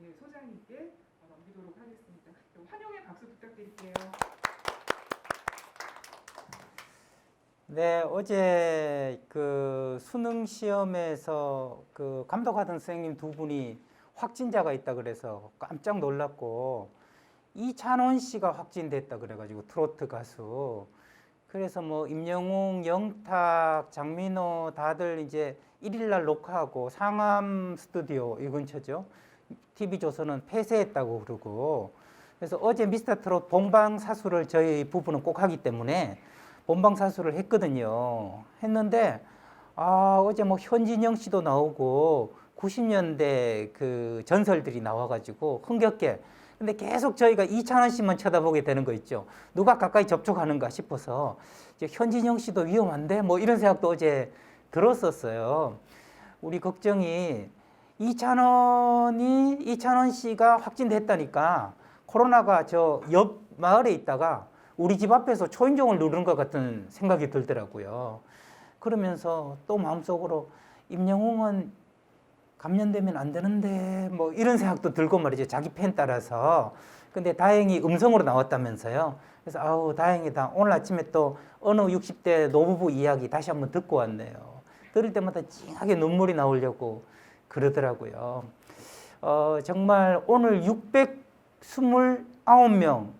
네, 소장님께 넘기도록 하겠습니다. 환영의 박수 부탁드릴게요. 네, 어제 그 수능 시험에서 그 감독하던 선생님 두 분이 확진자가 있다 그래서 깜짝 놀랐고, 이찬원 씨가 확진됐다 그래가지고 트로트 가수. 그래서 뭐 임영웅, 영탁, 장민호 다들 이제 1일날 녹화하고 상암 스튜디오 이 근처죠. TV조선은 폐쇄했다고 그러고. 그래서 어제 미스터 트롯 본방사수를 저희 부부는 꼭 하기 때문에 본방사수를 했거든요. 했는데 어제 뭐 현진영 씨도 나오고 90년대 그 전설들이 나와가지고 흥겹게. 근데 계속 저희가 이찬원 씨만 쳐다보게 되는 거 있죠. 누가 가까이 접촉하는가 싶어서 이제 현진영 씨도 위험한데 뭐 이런 생각도 어제 들었었어요. 우리 걱정이 이찬원 씨가 확진됐다니까 코로나가 저 옆 마을에 있다가 우리 집 앞에서 초인종을 누르는 것 같은 생각이 들더라고요. 그러면서 또 마음속으로 임영웅은 감염되면 안 되는데 뭐 이런 생각도 들고 말이죠. 자기 팬 따라서. 근데 다행히 음성으로 나왔다면서요. 그래서 아우 다행이다. 오늘 아침에 또 어느 60대 노부부 이야기 다시 한번 듣고 왔네요. 들을 때마다 찡하게 눈물이 나오려고 그러더라고요. 정말 오늘 629명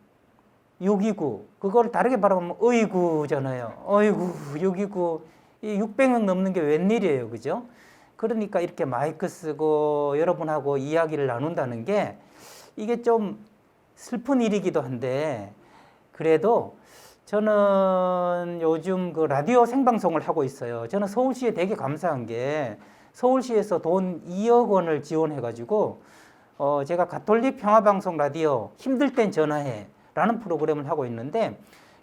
629 그걸 다르게 바라보면 어이구잖아요. 어이구 629 이 600명 넘는 게 웬일이에요, 그죠? 그러니까 이렇게 마이크 쓰고 여러분하고 이야기를 나눈다는 게 이게 좀 슬픈 일이기도 한데, 그래도 저는 요즘 그 라디오 생방송을 하고 있어요. 저는 서울시에 되게 감사한 게 서울시에서 돈 2억 원을 지원해가지고 제가 가톨릭 평화방송 라디오 힘들 땐 전화해 라는 프로그램을 하고 있는데,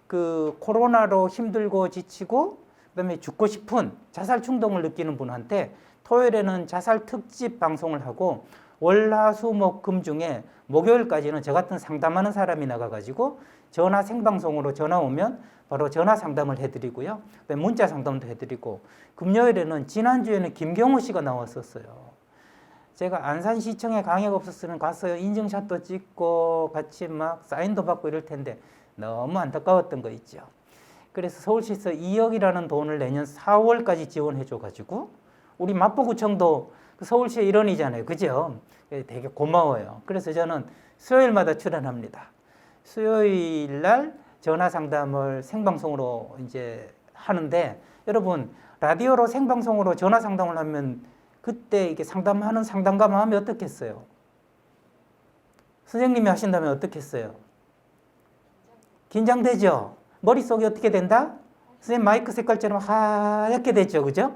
그 코로나로 힘들고 지치고 그다음에 죽고 싶은 자살 충동을 느끼는 분한테 토요일에는 자살 특집 방송을 하고 월화수목금 중에 목요일까지는 저 같은 상담하는 사람이 나가가지고 전화 생방송으로 전화 오면 바로 전화 상담을 해드리고요. 문자 상담도 해드리고, 금요일에는 지난주에는 김경호 씨가 나왔었어요. 제가 안산시청에 강의가 없었으면 가서 인증샷도 찍고 같이 막 사인도 받고 이럴 텐데 너무 안타까웠던 거 있죠. 그래서 서울시에서 2억이라는 돈을 내년 4월까지 지원해줘가지고 우리 마포구청도 서울시의 일원이잖아요. 그죠? 되게 고마워요. 그래서 저는 수요일마다 출연합니다. 수요일 날 전화 상담을 생방송으로 이제 하는데, 여러분 라디오로 생방송으로 전화 상담을 하면 그때 이게 상담하는 상담가 마음이 어떻겠어요? 선생님이 하신다면 어떻겠어요? 긴장되죠? 머릿속이 어떻게 된다? 선생님 마이크 색깔처럼 하얗게 됐죠, 그죠?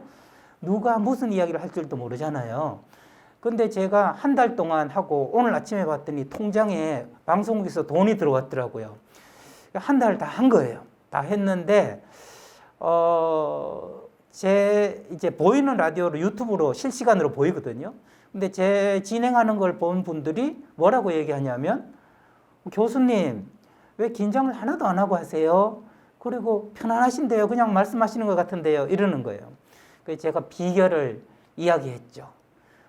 누가 무슨 이야기를 할 줄도 모르잖아요. 근데 제가 한 달 동안 하고 오늘 아침에 봤더니 통장에 방송국에서 돈이 들어왔더라고요. 한 달 다 한 거예요. 다 했는데 제 이제 보이는 라디오로 유튜브로 실시간으로 보이거든요. 근데 제 진행하는 걸 본 분들이 뭐라고 얘기하냐면, 교수님 왜 긴장을 하나도 안 하고 하세요? 그리고 편안하신데요. 그냥 말씀하시는 것 같은데요. 이러는 거예요. 그래서 제가 비결을 이야기했죠.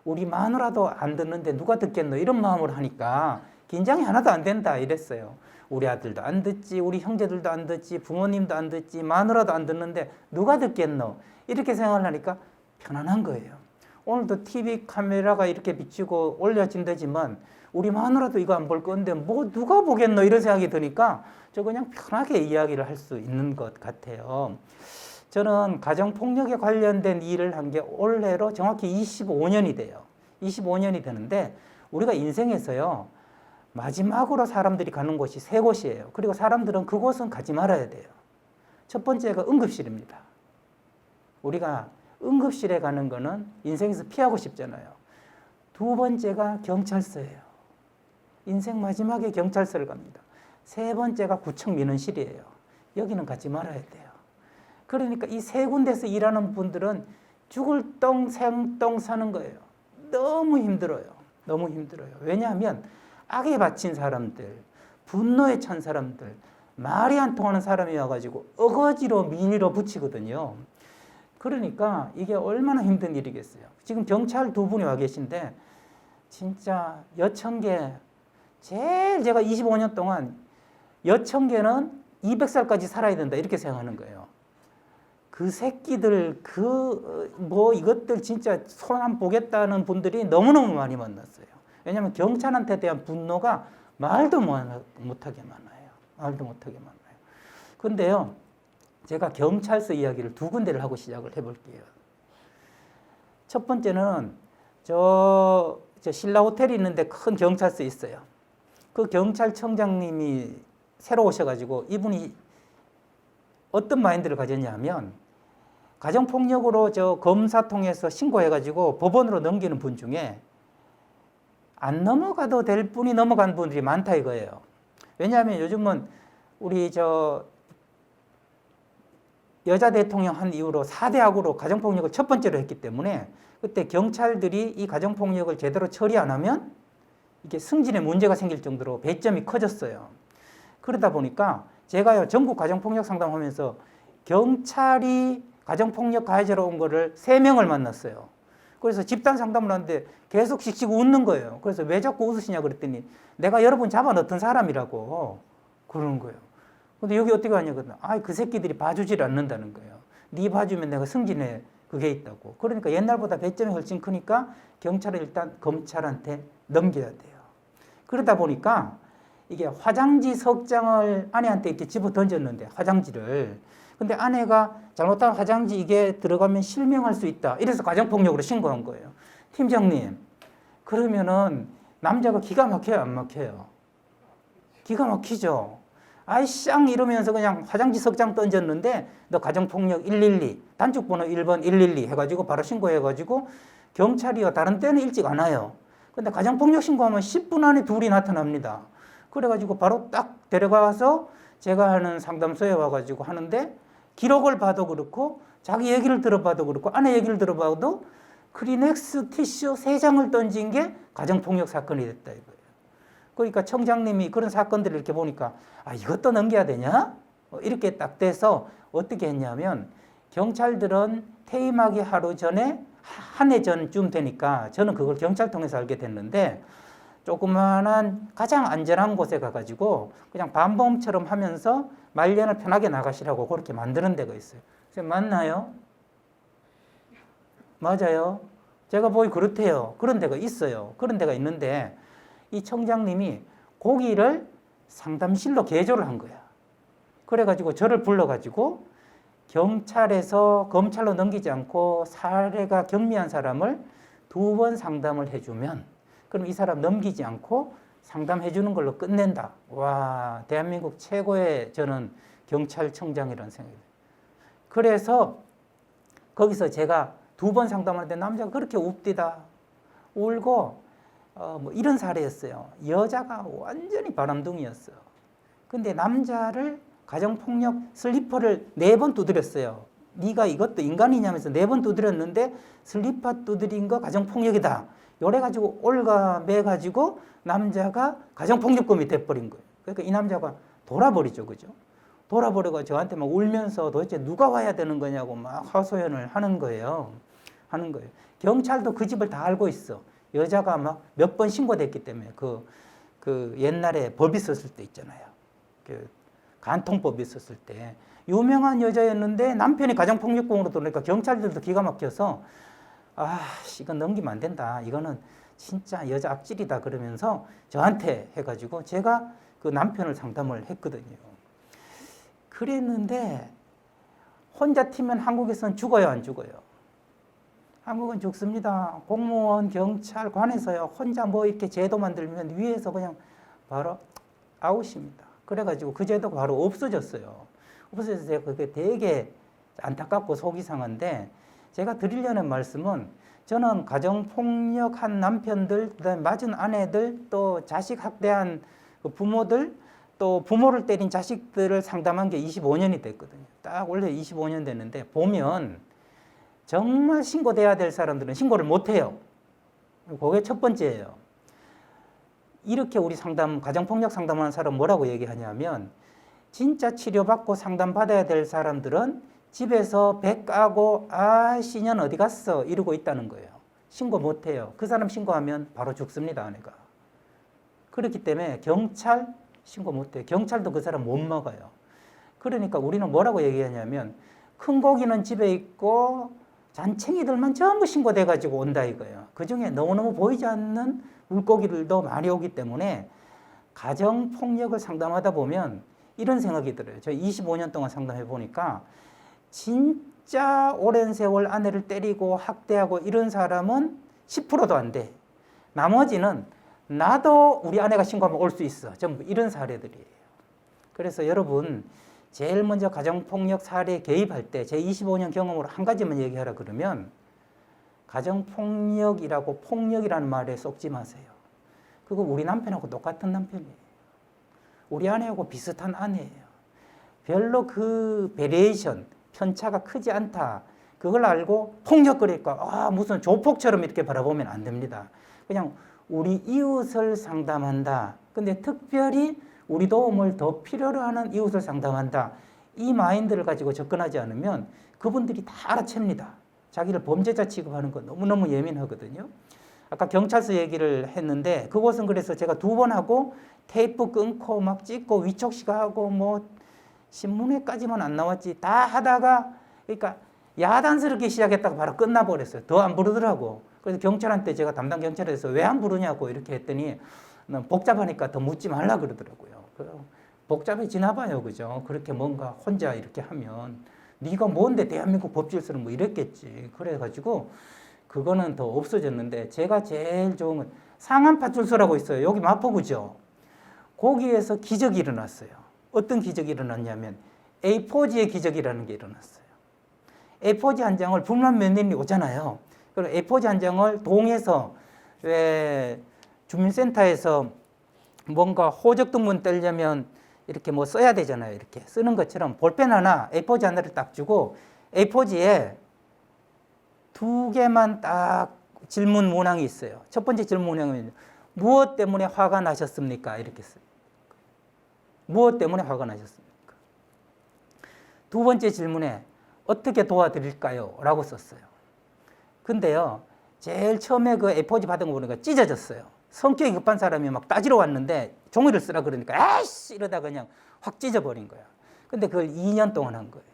우리 마누라도 안 듣는데 누가 듣겠노? 이런 마음으로 하니까 긴장이 하나도 안 된다 이랬어요. 우리 아들도 안 듣지, 우리 형제들도 안 듣지, 부모님도 안 듣지, 마누라도 안 듣는데 누가 듣겠노? 이렇게 생각을 하니까 편안한 거예요. 오늘도 TV 카메라가 이렇게 비치고 올려진다지만 우리 마누라도 이거 안 볼 건데 뭐 누가 보겠노? 이런 생각이 드니까 저 그냥 편하게 이야기를 할 수 있는 것 같아요. 저는 가정폭력에 관련된 일을 한 게 올해로 정확히 25년이 돼요. 25년이 되는데 우리가 인생에서요, 마지막으로 사람들이 가는 곳이 세 곳이에요. 그리고 사람들은 그곳은 가지 말아야 돼요. 첫 번째가 응급실입니다. 우리가 응급실에 가는 거는 인생에서 피하고 싶잖아요. 두 번째가 경찰서예요. 인생 마지막에 경찰서를 갑니다. 세 번째가 구청 민원실이에요. 여기는 가지 말아야 돼요. 그러니까 이 세 군데서 일하는 분들은 죽을 똥 생똥 사는 거예요. 너무 힘들어요. 너무 힘들어요. 왜냐하면 악에 바친 사람들, 분노에 찬 사람들, 말이 안 통하는 사람이 와가지고 어거지로 밀어 붙이거든요. 그러니까 이게 얼마나 힘든 일이겠어요. 지금 경찰 두 분이 와 계신데 진짜 여청계 제일 제가 25년 동안 여청계는 200살까지 살아야 된다 이렇게 생각하는 거예요. 그 새끼들 이것들 진짜 손 안 보겠다는 분들이 너무너무 많이 만났어요. 왜냐하면 경찰한테 대한 분노가 말도 못하게 많아요. 말도 못하게 많아요. 근데요, 제가 경찰서 이야기를 두 군데를 하고 시작을 해볼게요. 첫 번째는 저 신라 호텔이 있는데 큰 경찰서 있어요. 그 경찰청장님이 새로 오셔가지고 이분이 어떤 마인드를 가졌냐면 가정폭력으로 저 검사 통해서 신고해가지고 법원으로 넘기는 분 중에 안 넘어가도 될 분이 넘어간 분들이 많다 이거예요. 왜냐하면 요즘은 우리 여자 대통령 한 이후로 4대 악으로 가정폭력을 첫 번째로 했기 때문에 그때 경찰들이 이 가정폭력을 제대로 처리 안 하면 이게 승진에 문제가 생길 정도로 배점이 커졌어요. 그러다 보니까 제가요 전국 가정폭력 상담하면서 경찰이 가정폭력 가해자로 온 거를 3명을 만났어요. 그래서 집단 상담을 하는데 계속 씩씩 웃는 거예요. 그래서 왜 자꾸 웃으시냐 그랬더니 내가 여러분 잡아넣던 사람이라고 그러는 거예요. 근데 여기 어떻게 하냐거든. 그 새끼들이 봐주질 않는다는 거예요. 네 봐주면 내가 승진에 그게 있다고. 그러니까 옛날보다 배점이 훨씬 크니까 경찰은 일단 검찰한테 넘겨야 돼요. 그러다 보니까 이게 화장지 석장을 아내한테 이렇게 집어 던졌는데 화장지를. 근데 아내가 잘못한 화장지 이게 들어가면 실명할 수 있다. 이래서 가정폭력으로 신고한 거예요. 팀장님, 그러면은 남자가 기가 막혀요, 안 막혀요? 기가 막히죠. 쌍 이러면서 그냥 화장지 석장 던졌는데 너 가정폭력 112, 단축번호 1번 112 해가지고 바로 신고해가지고 경찰이요. 다른 때는 일찍 안 와요. 근데 가정폭력 신고하면 10분 안에 둘이 나타납니다. 그래가지고 바로 딱 데려가서 제가 하는 상담소에 와가지고 하는데 기록을 봐도 그렇고 자기 얘기를 들어봐도 그렇고 아내 얘기를 들어봐도 크리넥스 티슈 3장을 던진 게 가정폭력 사건이 됐다 이거예요. 그러니까 청장님이 그런 사건들을 이렇게 보니까 이것도 넘겨야 되냐? 이렇게 딱 돼서 어떻게 했냐면 경찰들은 퇴임하기 하루 전에 한 해 전쯤 되니까 저는 그걸 경찰 통해서 알게 됐는데 조그만한 가장 안전한 곳에 가가지고 그냥 밤범처럼 하면서 말년을 편하게 나가시라고 그렇게 만드는 데가 있어요. 맞나요? 맞아요. 제가 보기 그렇대요. 그런 데가 있어요. 그런 데가 있는데 이 청장님이 거기를 상담실로 개조를 한 거야. 그래가지고 저를 불러가지고 경찰에서 검찰로 넘기지 않고 사례가 경미한 사람을 2번 상담을 해주면 그럼 이 사람 넘기지 않고 상담해 주는 걸로 끝낸다. 와, 대한민국 최고의 저는 경찰청장이라는 생각이 들어요. 그래서 거기서 제가 2번 상담하는데 남자가 그렇게 웁디다 울고 이런 사례였어요. 여자가 완전히 바람둥이였어요. 근데 남자를 가정폭력 슬리퍼를 4번 두드렸어요. 네가 이것도 인간이냐면서 4번 두드렸는데 슬리퍼 두드린 거 가정폭력이다. 요래가지고 올가매가지고 남자가 가정폭력범이 돼버린 거예요. 그러니까 이 남자가 돌아버리죠. 그죠? 돌아버리고 저한테 막 울면서 도대체 누가 와야 되는 거냐고 막 하소연을 하는 거예요. 경찰도 그 집을 다 알고 있어. 여자가 막 몇 번 신고됐기 때문에 그 옛날에 법 있었을 때 있잖아요. 그 간통법이 있었을 때 유명한 여자였는데 남편이 가정폭력범으로 들어오니까 경찰들도 기가 막혀서 이건 넘기면 안 된다. 이거는 진짜 여자 악질이다. 그러면서 저한테 해가지고 제가 그 남편을 상담을 했거든요. 그랬는데 혼자 튀면 한국에서는 죽어요, 안 죽어요? 한국은 죽습니다. 공무원, 경찰, 관에서요. 혼자 이렇게 제도 만들면 위에서 그냥 바로 아웃입니다. 그래가지고 그 제도가 바로 없어졌어요. 없어져서 그게 되게 안타깝고 속이 상한데 제가 드리려는 말씀은 저는 가정폭력한 남편들, 그다음에 맞은 아내들, 또 자식 학대한 부모들, 또 부모를 때린 자식들을 상담한 게 25년이 됐거든요. 딱 원래 25년 됐는데 보면 정말 신고돼야 될 사람들은 신고를 못해요. 그게 첫 번째예요. 이렇게 우리 가정폭력 상담하는 사람 뭐라고 얘기하냐면 진짜 치료받고 상담받아야 될 사람들은 집에서 배 까고 씨년 어디 갔어? 이러고 있다는 거예요. 신고 못해요. 그 사람 신고하면 바로 죽습니다, 아내가. 그렇기 때문에 경찰 신고 못해요. 경찰도 그 사람 못 먹어요. 그러니까 우리는 뭐라고 얘기하냐면 큰 고기는 집에 있고 잔챙이들만 전부 신고돼가지고 온다 이거예요. 그중에 너무너무 보이지 않는 물고기들도 많이 오기 때문에 가정폭력을 상담하다 보면 이런 생각이 들어요. 저 25년 동안 상담해 보니까 진짜 오랜 세월 아내를 때리고 학대하고 이런 사람은 10%도 안 돼. 나머지는 나도 우리 아내가 신고하면 올 수 있어. 전부 이런 사례들이에요. 그래서 여러분 제일 먼저 가정폭력 사례에 개입할 때 제 25년 경험으로 한 가지만 얘기하라 그러면 가정폭력이라고 폭력이라는 말에 쏙지 마세요. 그거 우리 남편하고 똑같은 남편이에요. 우리 아내하고 비슷한 아내예요. 별로 그 베리에이션, 편차가 크지 않다. 그걸 알고 폭력거리니까 무슨 조폭처럼 이렇게 바라보면 안 됩니다. 그냥 우리 이웃을 상담한다. 근데 특별히 우리 도움을 더 필요로 하는 이웃을 상담한다. 이 마인드를 가지고 접근하지 않으면 그분들이 다 알아챕니다. 자기를 범죄자 취급하는 거 너무너무 예민하거든요. 아까 경찰서 얘기를 했는데 그곳은 그래서 제가 2번 하고 테이프 끊고 막 찍고 위촉시가하고 뭐 신문에까지만 안 나왔지 다 하다가 그러니까 야단스럽게 시작했다가 바로 끝나버렸어요. 더 안 부르더라고. 그래서 경찰한테 제가 담당 경찰에서 왜 안 부르냐고 이렇게 했더니 복잡하니까 더 묻지 말라 그러더라고요. 복잡해지나 봐요. 그죠? 그렇게 뭔가 혼자 이렇게 하면 네가 뭔데 대한민국 법질서는 뭐 이랬겠지. 그래가지고 그거는 더 없어졌는데 제가 제일 좋은 건 상암파출소라고 있어요. 여기 마포구죠. 거기에서 기적이 일어났어요. 어떤 기적이 일어났냐면 A4지의 기적이라는 게 일어났어요. A4지 한 장을 불만 면민이 오잖아요. 그리고 A4지 한 장을 동에서 왜 주민센터에서 뭔가 호적 등본 떼려면 이렇게 뭐 써야 되잖아요. 이렇게 쓰는 것처럼 볼펜 하나, A4지 하나를 딱 주고 A4지에 2개만 딱 질문 문항이 있어요. 첫 번째 질문 문항은 무엇 때문에 화가 나셨습니까? 이렇게 써요. 무엇 때문에 화가 나셨습니까? 두 번째 질문에 어떻게 도와드릴까요? 라고 썼어요. 근데요, 제일 처음에 그 A4지 받은 거 보니까 찢어졌어요. 성격이 급한 사람이 막 따지러 왔는데 종이를 쓰라 그러니까 에이씨 이러다 그냥 확 찢어버린 거야. 근데 그걸 2년 동안 한 거예요.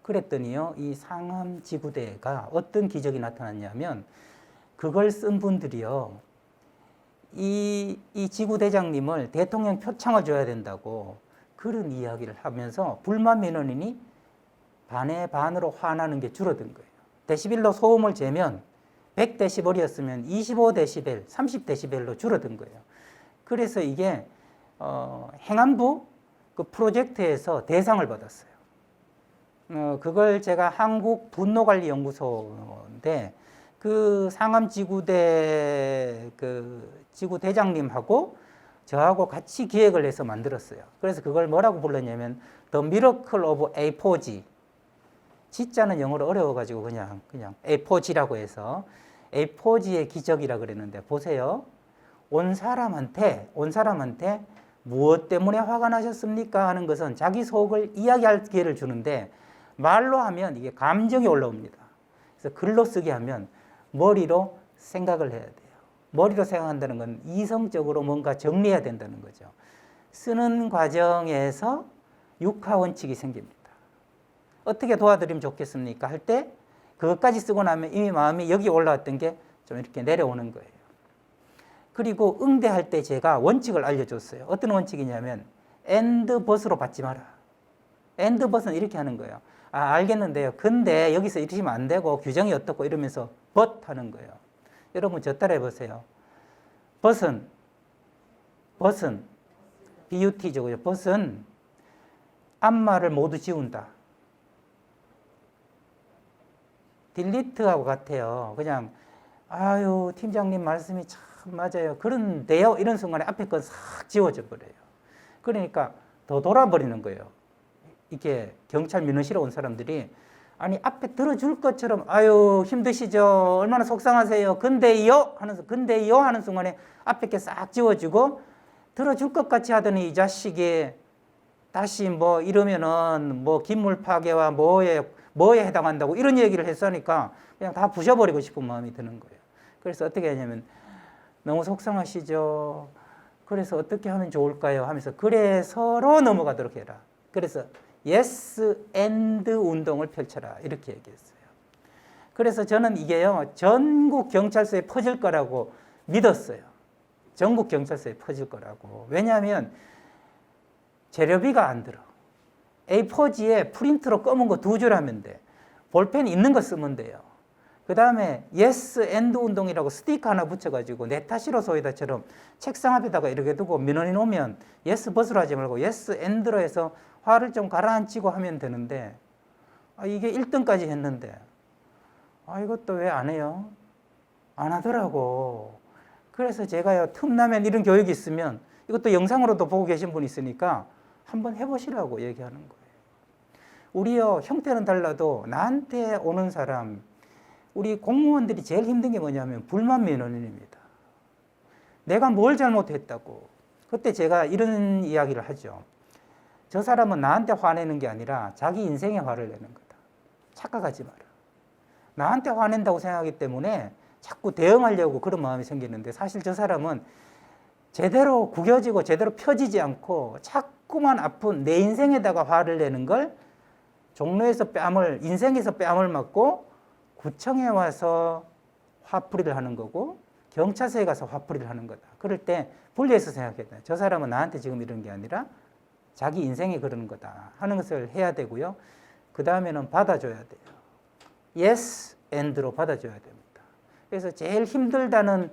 그랬더니요, 이 상암지구대가 어떤 기적이 나타났냐면 그걸 쓴 분들이요, 이 지구대장님을 대통령 표창을 줘야 된다고 그런 이야기를 하면서 불만 민원인이 반의 반으로 화나는 게 줄어든 거예요. 데시벨로 소음을 재면 100데시벨이었으면 25데시벨, 30데시벨로 줄어든 거예요. 그래서 이게 행안부 그 프로젝트에서 대상을 받았어요. 그걸 제가 한국분노관리연구소인데 그 상암지구대 그 지구대장님하고 저하고 같이 기획을 해서 만들었어요. 그래서 그걸 뭐라고 불렀냐면 The Miracle of A4G. G자는 영어로 어려워가지고 그냥 A4G라고 해서 A4G의 기적이라 그랬는데 보세요. 온 사람한테 무엇 때문에 화가 나셨습니까? 하는 것은 자기 속을 이야기할 기회를 주는데 말로 하면 이게 감정이 올라옵니다. 그래서 글로 쓰게 하면 머리로 생각을 해야 돼요. 머리로 생각한다는 건 이성적으로 뭔가 정리해야 된다는 거죠. 쓰는 과정에서 육하 원칙이 생깁니다. 어떻게 도와드리면 좋겠습니까? 할 때 그것까지 쓰고 나면 이미 마음이 여기 올라왔던 게 좀 이렇게 내려오는 거예요. 그리고 응대할 때 제가 원칙을 알려줬어요. 어떤 원칙이냐면 and but으로 받지 마라. and but은 이렇게 하는 거예요. 알겠는데요. 근데 여기서 이러시면 안 되고 규정이 어떻고 이러면서 but 하는 거예요. 여러분 저 따라 해보세요. but은 BUT죠. but은 앞말을 모두 지운다. 딜리트하고 같아요. 그냥 아유 팀장님 말씀이 참 맞아요. 그런데요. 이런 순간에 앞에 건 싹 지워져 버려요. 그러니까 더 돌아버리는 거예요. 이게 경찰 민원실에 온 사람들이 아니 앞에 들어줄 것처럼 아유 힘드시죠. 얼마나 속상하세요. 근데요 하는 순간에 앞에 게 싹 지워지고 들어줄 것 같이 하더니 이 자식이 다시 뭐 이러면은 뭐 기물 파괴와 뭐에 해당한다고 이런 얘기를 했으니까 그냥 다 부셔버리고 싶은 마음이 드는 거예요. 그래서 어떻게 하냐면 너무 속상하시죠. 그래서 어떻게 하면 좋을까요? 하면서 그래서로 넘어가도록 해라. 그래서 yes and 운동을 펼쳐라. 이렇게 얘기했어요. 그래서 저는 이게요, 전국 경찰서에 퍼질 거라고 믿었어요. 전국 경찰서에 퍼질 거라고. 왜냐하면 재료비가 안 들어. A4지에 프린트로 검은 거 2줄 하면 돼. 볼펜 있는 거 쓰면 돼요. 그 다음에 yes and 운동이라고 스티커 하나 붙여가지고 네타시로 소이다처럼 책상 앞에다가 이렇게 두고 민원인 오면 yes 벗으로 하지 말고 yes and로 해서 화를 좀 가라앉히고 하면 되는데, 이게 1등까지 했는데 이것도 왜 안 해요? 안 하더라고. 그래서 제가요, 틈나면 이런 교육이 있으면 이것도 영상으로도 보고 계신 분 있으니까 한번 해보시라고 얘기하는 거예요. 우리요, 형태는 달라도 나한테 오는 사람, 우리 공무원들이 제일 힘든 게 뭐냐면 불만 민원인입니다. 내가 뭘 잘못했다고. 그때 제가 이런 이야기를 하죠. 저 사람은 나한테 화내는 게 아니라 자기 인생에 화를 내는 거다. 착각하지 마라. 나한테 화낸다고 생각하기 때문에 자꾸 대응하려고 그런 마음이 생기는데, 사실 저 사람은 제대로 구겨지고 제대로 펴지지 않고 자꾸만 아픈 내 인생에다가 화를 내는 걸 종로에서 인생에서 뺨을 맞고 구청에 와서 화풀이를 하는 거고 경찰서에 가서 화풀이를 하는 거다. 그럴 때 분리해서 생각했다. 저 사람은 나한테 지금 이런 게 아니라 자기 인생에 그러는 거다 하는 것을 해야 되고요. 그 다음에는 받아줘야 돼요. yes and로 받아줘야 됩니다. 그래서 제일 힘들다는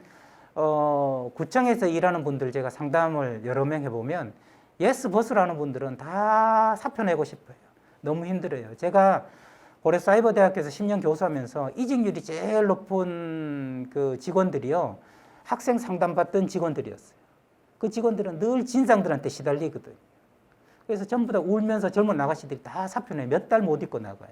구청에서 일하는 분들 제가 상담을 여러 명 해보면 yes 벗으로 하는 분들은 다 사표 내고 싶어요. 너무 힘들어요. 제가 고려사이버대학교에서 10년 교수하면서 이직률이 제일 높은 그 직원들이요, 학생 상담 받던 직원들이었어요. 그 직원들은 늘 진상들한테 시달리거든요. 그래서 전부 다 울면서 젊은 아가씨들이 다 사표 내 몇 달 못 있고 나가요.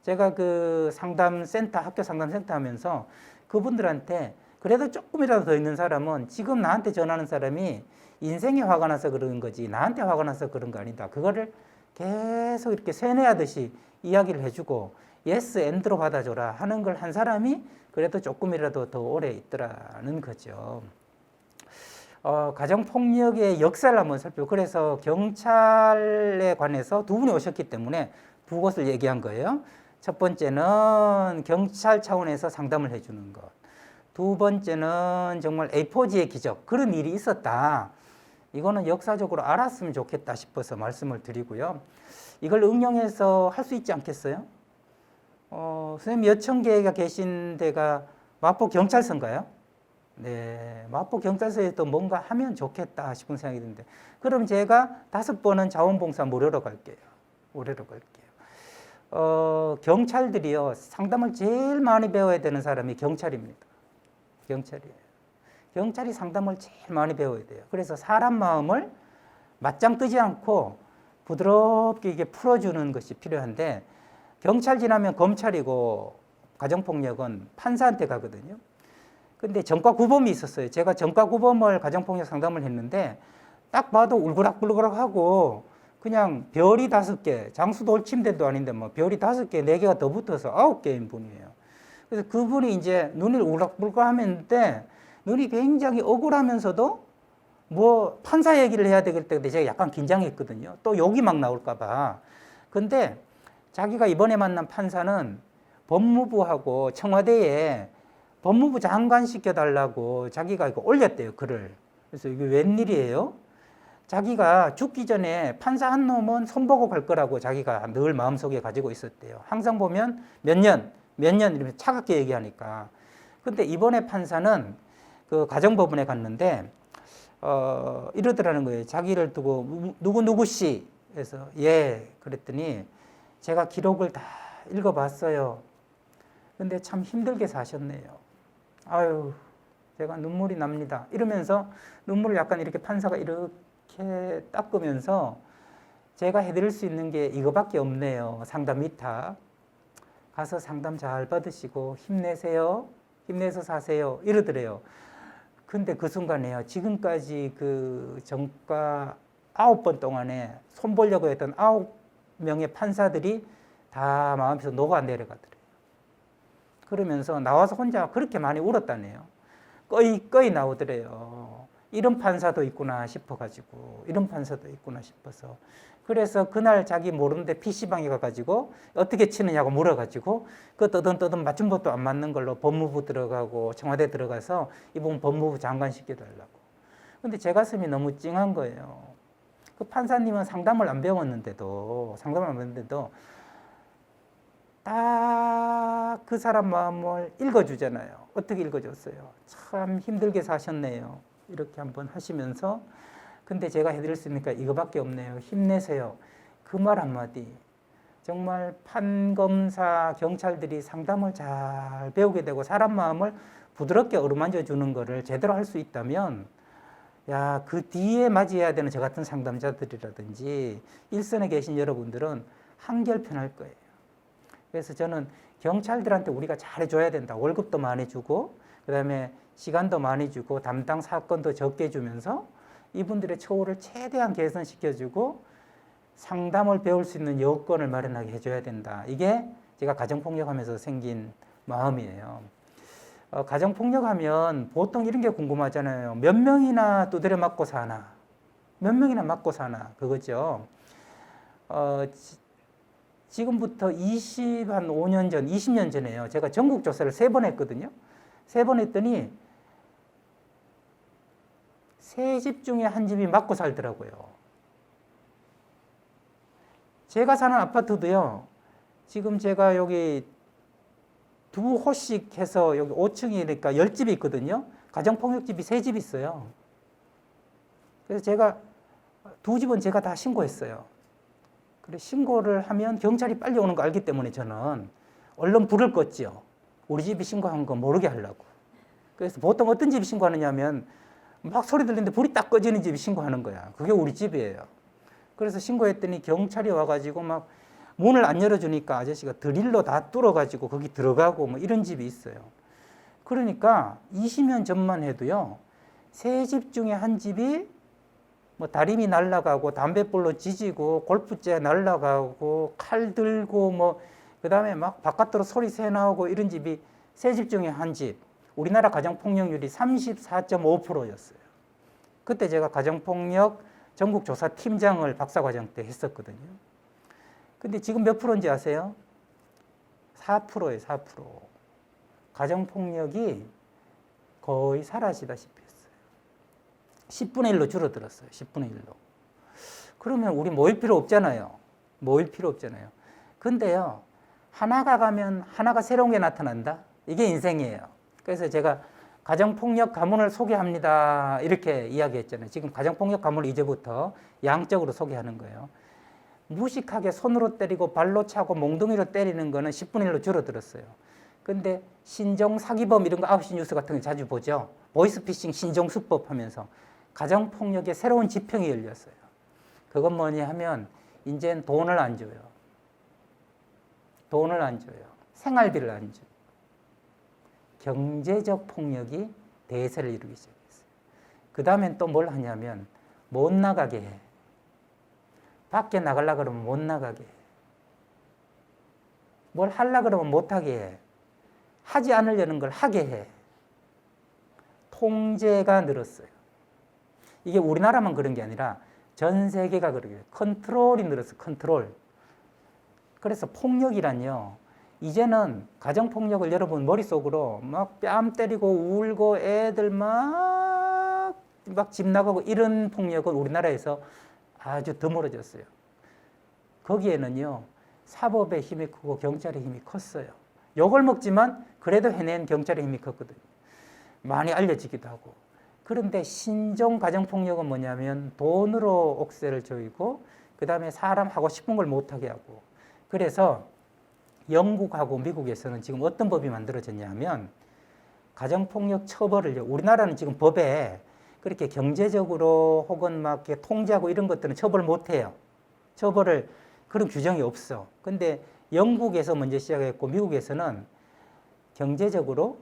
제가 그 상담센터, 학교 상담센터 하면서 그분들한테 그래도 조금이라도 더 있는 사람은 지금 나한테 전하는 사람이 인생에 화가 나서 그런 거지 나한테 화가 나서 그런 거 아니다. 그거를 계속 이렇게 세뇌하듯이 이야기를 해주고 yes and로 받아줘라 하는 걸 한 사람이 그래도 조금이라도 더 오래 있더라는 거죠. 가정폭력의 역사를 한번 살펴보고, 그래서 경찰에 관해서 두 분이 오셨기 때문에 두 곳을 얘기한 거예요. 첫 번째는 경찰 차원에서 상담을 해주는 것. 두 번째는 정말 A4지의 기적, 그런 일이 있었다. 이거는 역사적으로 알았으면 좋겠다 싶어서 말씀을 드리고요. 이걸 응용해서 할 수 있지 않겠어요? 선생님 몇 천 개가 계신 데가 마포경찰서인가요? 네, 마포경찰서에 또 뭔가 하면 좋겠다 싶은 생각이 드는데, 그럼 제가 5번은 자원봉사 무료로 갈게요. 무료로 갈게요. 경찰들이요, 상담을 제일 많이 배워야 되는 사람이 경찰입니다. 경찰이에요. 경찰이 상담을 제일 많이 배워야 돼요. 그래서 사람 마음을 맞짱 뜨지 않고 부드럽게 이게 풀어주는 것이 필요한데, 경찰 지나면 검찰이고 가정폭력은 판사한테 가거든요. 근데 전과구범이 있었어요. 제가 전과구범을 가정폭력 상담을 했는데 딱 봐도 울그락불그락하고 그냥 별이 5개, 장수도 올침대도 아닌데 뭐 별이 5개, 4개가 더 붙어서 9개인 분이에요. 그래서 그분이 이제 눈을 울그락불그락하는데 눈이 굉장히 억울하면서도 뭐 판사 얘기를 해야 되기 때문에 제가 약간 긴장했거든요. 또 욕이 막 나올까 봐. 근데 자기가 이번에 만난 판사는 법무부하고 청와대에 법무부 장관 시켜달라고 자기가 이거 올렸대요, 글을. 그래서 이게 웬일이에요? 자기가 죽기 전에 판사 한 놈은 손보고 갈 거라고 자기가 늘 마음속에 가지고 있었대요. 항상 보면 몇 년 이러면서 차갑게 얘기하니까. 근데 이번에 판사는 그 가정법원에 갔는데 이러더라는 거예요. 자기를 두고 누구씨 해서 예 그랬더니 제가 기록을 다 읽어봤어요. 근데 참 힘들게 사셨네요. 아유, 제가 눈물이 납니다. 이러면서 눈물을 약간 이렇게 판사가 이렇게 닦으면서 제가 해드릴 수 있는 게 이거밖에 없네요. 상담 위탁. 가서 상담 잘 받으시고 힘내세요. 힘내서 사세요. 이러더래요. 근데 그 순간에요. 지금까지 그 전과 9번 동안에 손보려고 했던 9명의 판사들이 다 마음에서 녹아 내려가더래요. 그러면서 나와서 혼자 그렇게 많이 울었다네요. 꺼이 나오더래요. 이런 판사도 있구나 싶어가지고, 이런 판사도 있구나 싶어서. 그래서 그날 자기 모르는데 PC방에 가가지고 어떻게 치느냐고 물어가지고 그 떠듬떠듬 맞춘 것도 안 맞는 걸로 법무부 들어가고 청와대 들어가서 이분 법무부 장관 시켜달라고. 근데 제 가슴이 너무 찡한 거예요. 그 판사님은 상담을 안 배웠는데도 딱 그 사람 마음을 읽어주잖아요. 어떻게 읽어줬어요? 참 힘들게 사셨네요. 이렇게 한번 하시면서 근데 제가 해드릴 수 있으니까 이거밖에 없네요. 힘내세요. 그 말 한마디. 정말 판검사, 경찰들이 상담을 잘 배우게 되고 사람 마음을 부드럽게 어루만져 주는 거를 제대로 할 수 있다면 야, 그 뒤에 맞이해야 되는 저 같은 상담자들이라든지 일선에 계신 여러분들은 한결편할 거예요. 그래서 저는 경찰들한테 우리가 잘해줘야 된다. 월급도 많이 주고 그다음에 시간도 많이 주고 담당 사건도 적게 주면서 이분들의 처우를 최대한 개선시켜주고 상담을 배울 수 있는 여건을 마련하게 해줘야 된다. 이게 제가 가정폭력하면서 생긴 마음이에요. 가정폭력하면 보통 이런 게 궁금하잖아요. 몇 명이나 두드려 맞고 사나? 몇 명이나 맞고 사나? 그거죠. 지금부터 5년 전, 20년 전에요. 제가 전국 조사를 3번 했거든요. 3번 했더니 3집 중에 한 집이 맞고 살더라고요. 제가 사는 아파트도요. 지금 제가 여기 2호씩 해서 여기 5층이니까 10집이 있거든요. 가정폭력집이 3집 있어요. 그래서 제가 2집은 제가 다 신고했어요. 그래 신고를 하면 경찰이 빨리 오는 거 알기 때문에 저는 얼른 불을 껐죠. 우리 집이 신고한 거 모르게 하려고. 그래서 보통 어떤 집이 신고하느냐 하면 막 소리 들리는데 불이 딱 꺼지는 집이 신고하는 거야. 그게 우리 집이에요. 그래서 신고했더니 경찰이 와가지고 막 문을 안 열어주니까 아저씨가 드릴로 다 뚫어가지고 거기 들어가고 뭐 이런 집이 있어요. 그러니까 20년 전만 해도요. 3집 중에 한 집이 뭐 다리미 날아가고 담뱃불로 지지고 골프째 날아가고 칼 들고 뭐 그다음에 막 바깥으로 소리 새 나오고 이런 집이 3집 중에 한 집. 우리나라 가정폭력률이 34.5%였어요. 그때 제가 가정폭력 전국조사 팀장을 박사과정 때 했었거든요. 근데 지금 몇 프로인지 아세요? 4%예요, 4%. 가정폭력이 거의 사라지다시피 했어요. 10분의 1로 줄어들었어요, 10분의 1로. 그러면 우리 모일 필요 없잖아요. 모일 필요 없잖아요. 근데요, 하나가 가면 하나가 새로운 게 나타난다? 이게 인생이에요. 그래서 제가 가정폭력 가문을 소개합니다. 이렇게 이야기했잖아요. 지금 가정폭력 가문을 이제부터 양적으로 소개하는 거예요. 무식하게 손으로 때리고 발로 차고 몽둥이로 때리는 거는 10분의 1로 줄어들었어요. 근데 신종 사기범 이런 거 9시 뉴스 같은 거 자주 보죠. 보이스피싱 신종 수법 하면서 가정폭력의 새로운 지평이 열렸어요. 그건 뭐냐 하면 이제는 돈을 안 줘요. 돈을 안 줘요. 생활비를 안 줘요. 경제적 폭력이 대세를 이루기 시작했어요. 그 다음엔 또 뭘 하냐면 못 나가게 해. 밖에 나가려고 그러면 못 나가게 해. 뭘 하려고 그러면 못하게 해. 하지 않으려는 걸 하게 해. 통제가 늘었어요. 이게 우리나라만 그런 게 아니라 전 세계가 그러게 돼요. 컨트롤이 늘었어요. 컨트롤. 그래서 폭력이란요. 이제는 가정폭력을 여러분 머릿속으로 막 뺨 때리고 울고 애들 막 집 나가고 이런 폭력은 우리나라에서 아주 드물어졌어요. 거기에는요, 사법의 힘이 크고 경찰의 힘이 컸어요. 욕을 먹지만 그래도 해낸 경찰의 힘이 컸거든요. 많이 알려지기도 하고. 그런데 신종 가정폭력은 뭐냐면 돈으로 옥새를 조이고 그 다음에 사람 하고 싶은 걸 못하게 하고. 그래서 영국하고 미국에서는 지금 어떤 법이 만들어졌냐 하면 가정폭력 처벌을 우리나라는 지금 법에 그렇게 경제적으로 혹은 막 이렇게 통제하고 이런 것들은 처벌 못 해요. 처벌을 그런 규정이 없어. 근데 영국에서 먼저 시작했고 미국에서는 경제적으로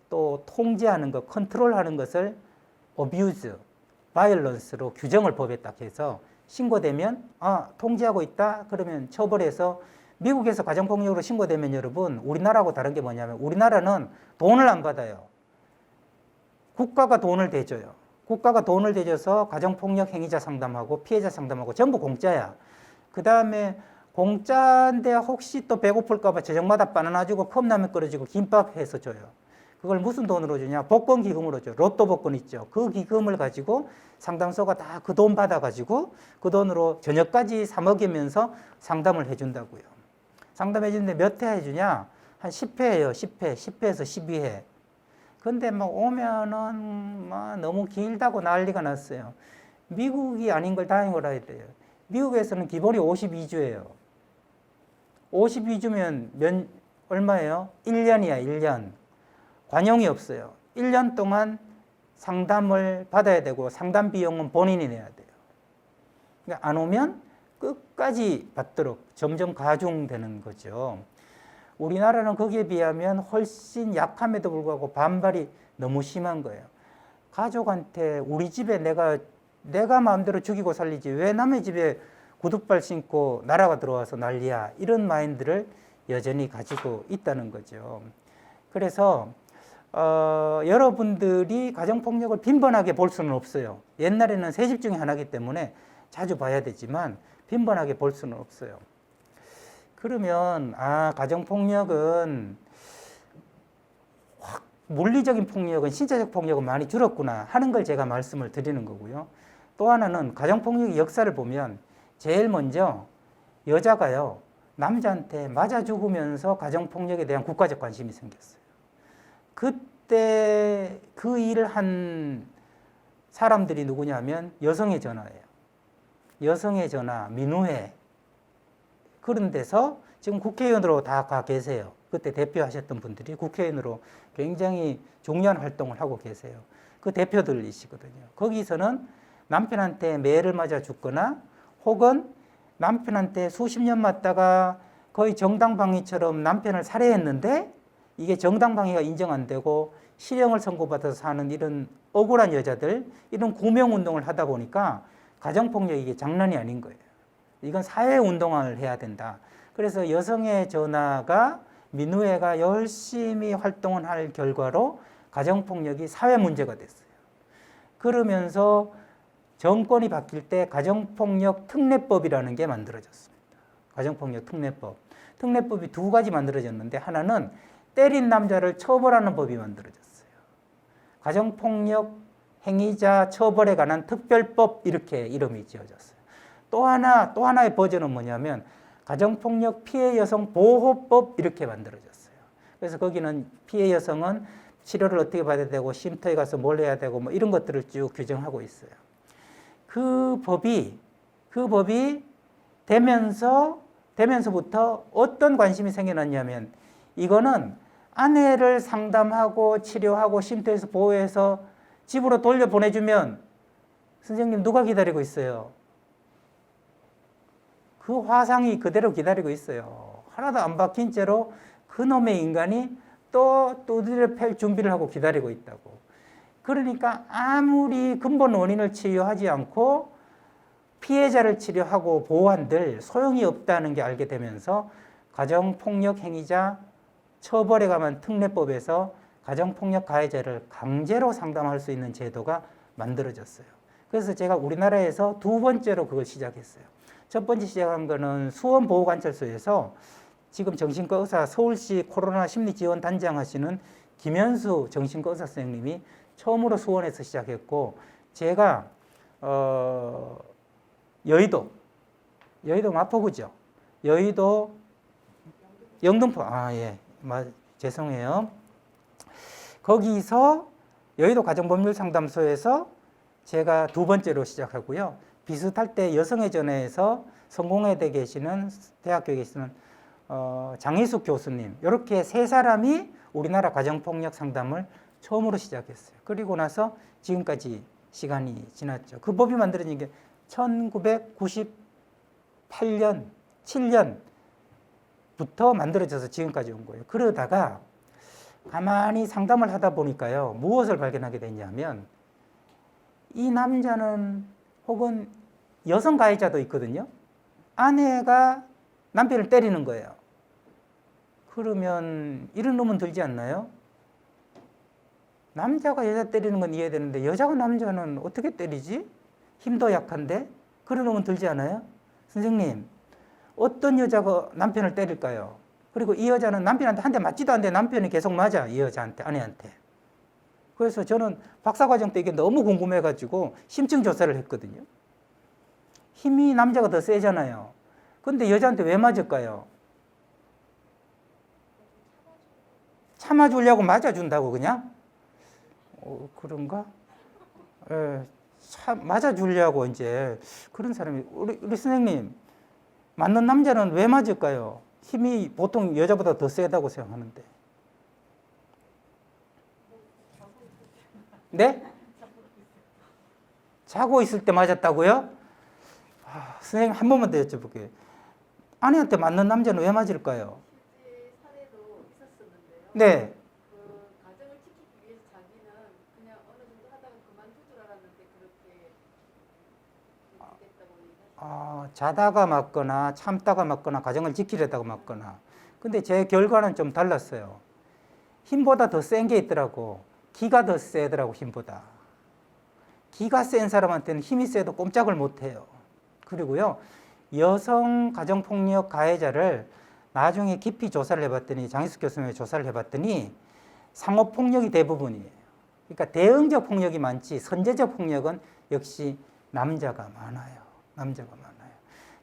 또 통제하는 것, 컨트롤하는 것을 abuse, violence로 규정을 법에 딱 해서 신고되면 통제하고 있다 그러면 처벌해서 미국에서 가정폭력으로 신고되면 여러분 우리나라하고 다른 게 뭐냐면 우리나라는 돈을 안 받아요. 국가가 돈을 대줘요. 국가가 돈을 대줘서 가정폭력 행위자 상담하고 피해자 상담하고 전부 공짜야. 그 다음에 공짜인데 혹시 또 배고플까봐 저녁마다 바나나 주고 컵라면 끓여주고 김밥 해서 줘요. 그걸 무슨 돈으로 주냐? 복권 기금으로 줘요. 로또 복권 있죠. 그 기금을 가지고 상담소가 다 그 돈 받아가지고 그 돈으로 저녁까지 사 먹이면서 상담을 해준다고요. 상담해주는데 몇 회 해주냐? 한 10회예요. 10회. 10회에서 12회. 근데 막 오면은 막 너무 길다고 난리가 났어요. 미국이 아닌 걸 다행인 걸 알아야 돼요. 미국에서는 기본이 52주예요. 52주면 얼마예요? 1년이야, 1년. 관용이 없어요. 1년 동안 상담을 받아야 되고 상담 비용은 본인이 내야 돼요. 그러니까 안 오면 끝까지 받도록 점점 가중되는 거죠. 우리나라는 거기에 비하면 훨씬 약함에도 불구하고 반발이 너무 심한 거예요. 가족한테 우리 집에 내가 마음대로 죽이고 살리지 왜 남의 집에 구두발 신고 나라가 들어와서 난리야. 이런 마인드를 여전히 가지고 있다는 거죠. 그래서 여러분들이 가정폭력을 빈번하게 볼 수는 없어요. 옛날에는 세 집 중에 하나이기 때문에 자주 봐야 되지만 빈번하게 볼 수는 없어요. 그러면 가정폭력은 물리적인 폭력은 신체적 폭력은 많이 줄었구나 하는 걸 제가 말씀을 드리는 거고요. 또 하나는 가정폭력의 역사를 보면 제일 먼저 여자가요 남자한테 맞아 죽으면서 가정폭력에 대한 국가적 관심이 생겼어요. 그때 그 일을 한 사람들이 누구냐면 여성의 전화예요. 여성의 전화, 민우회 그런 데서 지금 국회의원으로 다 가 계세요. 그때 대표하셨던 분들이 국회의원으로 굉장히 중요한 활동을 하고 계세요. 그 대표들이시거든요. 거기서는 남편한테 매를 맞아 죽거나 혹은 남편한테 수십 년 맞다가 거의 정당방위처럼 남편을 살해했는데 이게 정당방위가 인정 안 되고 실형을 선고받아서 사는 이런 억울한 여자들, 이런 구명운동을 하다 보니까 가정폭력이 이게 장난이 아닌 거예요. 이건 사회운동을 해야 된다. 그래서 여성의 전화가 민우회가 열심히 활동을 할 결과로 가정폭력이 사회문제가 됐어요. 그러면서 정권이 바뀔 때 가정폭력 특례법이라는 게 만들어졌습니다. 가정폭력 특례법. 특례법이 두 가지 만들어졌는데 하나는 때린 남자를 처벌하는 법이 만들어졌어요. 가정폭력 행위자 처벌에 관한 특별법 이렇게 이름이 지어졌어요. 또 하나의 버전은 뭐냐면 가정폭력 피해 여성 보호법 이렇게 만들어졌어요. 그래서 거기는 피해 여성은 치료를 어떻게 받아야 되고 쉼터에 가서 뭘 해야 되고 뭐 이런 것들을 쭉 규정하고 있어요. 그 법이 되면서부터 어떤 관심이 생겨났냐면 이거는 아내를 상담하고 치료하고 쉼터에서 보호해서 집으로 돌려보내주면 선생님 누가 기다리고 있어요? 그 화상이 그대로 기다리고 있어요. 하나도 안 바뀐 채로 그놈의 인간이 또 두드려 팰 준비를 하고 기다리고 있다고. 그러니까 아무리 근본 원인을 치료하지 않고 피해자를 치료하고 보호한들 소용이 없다는 게 알게 되면서 가정폭력 행위자 처벌에 관한 특례법에서 가정폭력 가해자를 강제로 상담할 수 있는 제도가 만들어졌어요. 그래서 제가 우리나라에서 두 번째로 그걸 시작했어요. 첫 번째 시작한 거는 수원보호관찰소에서 지금 정신과 의사 서울시 코로나 심리지원 단장 하시는 김현수 정신과 의사 선생님이 처음으로 수원에서 시작했고 제가 여의도 마포구죠. 여의도 영등포 죄송해요. 거기서 여의도 가정법률상담소에서 제가 두 번째로 시작하고요. 비슷할 때 여성의 전화에서 성공회대 계시는 대학교에 계시는 장희숙 교수님 이렇게 세 사람이 우리나라 가정폭력 상담을 처음으로 시작했어요. 그리고 나서 지금까지 시간이 지났죠. 그 법이 만들어진 게 1998년, 7년부터 만들어져서 지금까지 온 거예요. 그러다가 가만히 상담을 하다 보니까요. 무엇을 발견하게 됐냐면 이 남자는 혹은 여성 가해자도 있거든요. 아내가 남편을 때리는 거예요. 그러면 이런 놈은 들지 않나요? 남자가 여자 때리는 건 이해되는데 여자가 남자는 어떻게 때리지? 힘도 약한데? 그런 의문 들지 않아요? 선생님, 어떤 여자가 남편을 때릴까요? 그리고 이 여자는 남편한테 한 대 맞지도 않는데 남편이 계속 맞아, 이 여자한테, 아내한테. 그래서 저는 박사과정 때 이게 너무 궁금해가지고 심층 조사를 했거든요. 힘이 남자가 더 세잖아요. 근데 여자한테 왜 맞을까요? 참아주려고 맞아준다고 그냥? 그런가? 예, 맞아주려고 이제 그런 사람이 우리 선생님 맞는 남자는 왜 맞을까요? 힘이 보통 여자보다 더 세다고 생각하는데. 네? 자고 있을 때 맞았다고요? 선생님 한 번만 더 여쭤볼게요. 아내한테 맞는 남자는 왜 맞을까요? 실제 사례도 있었었는데요. 네. 그 가정을 지키기 위해서 자기는 그냥 어느 정도 하다가 그만둘 줄 알았는데 그렇게 됐다고 얘기하시죠. 자다가 맞거나 참다가 맞거나 가정을 지키려다가 맞거나. 근데 제 결과는 좀 달랐어요. 힘보다 더 센 게 있더라고. 기가 더 세더라고, 힘보다. 기가 센 사람한테는 힘이 세도 꼼짝을 못 해요. 그리고요, 여성 가정폭력 가해자를 나중에 깊이 조사를 해봤더니, 장희숙 교수님이 조사를 해봤더니 상호폭력이 대부분이에요. 그러니까 대응적 폭력이 많지 선제적 폭력은 역시 남자가 많아요. 남자가 많아요.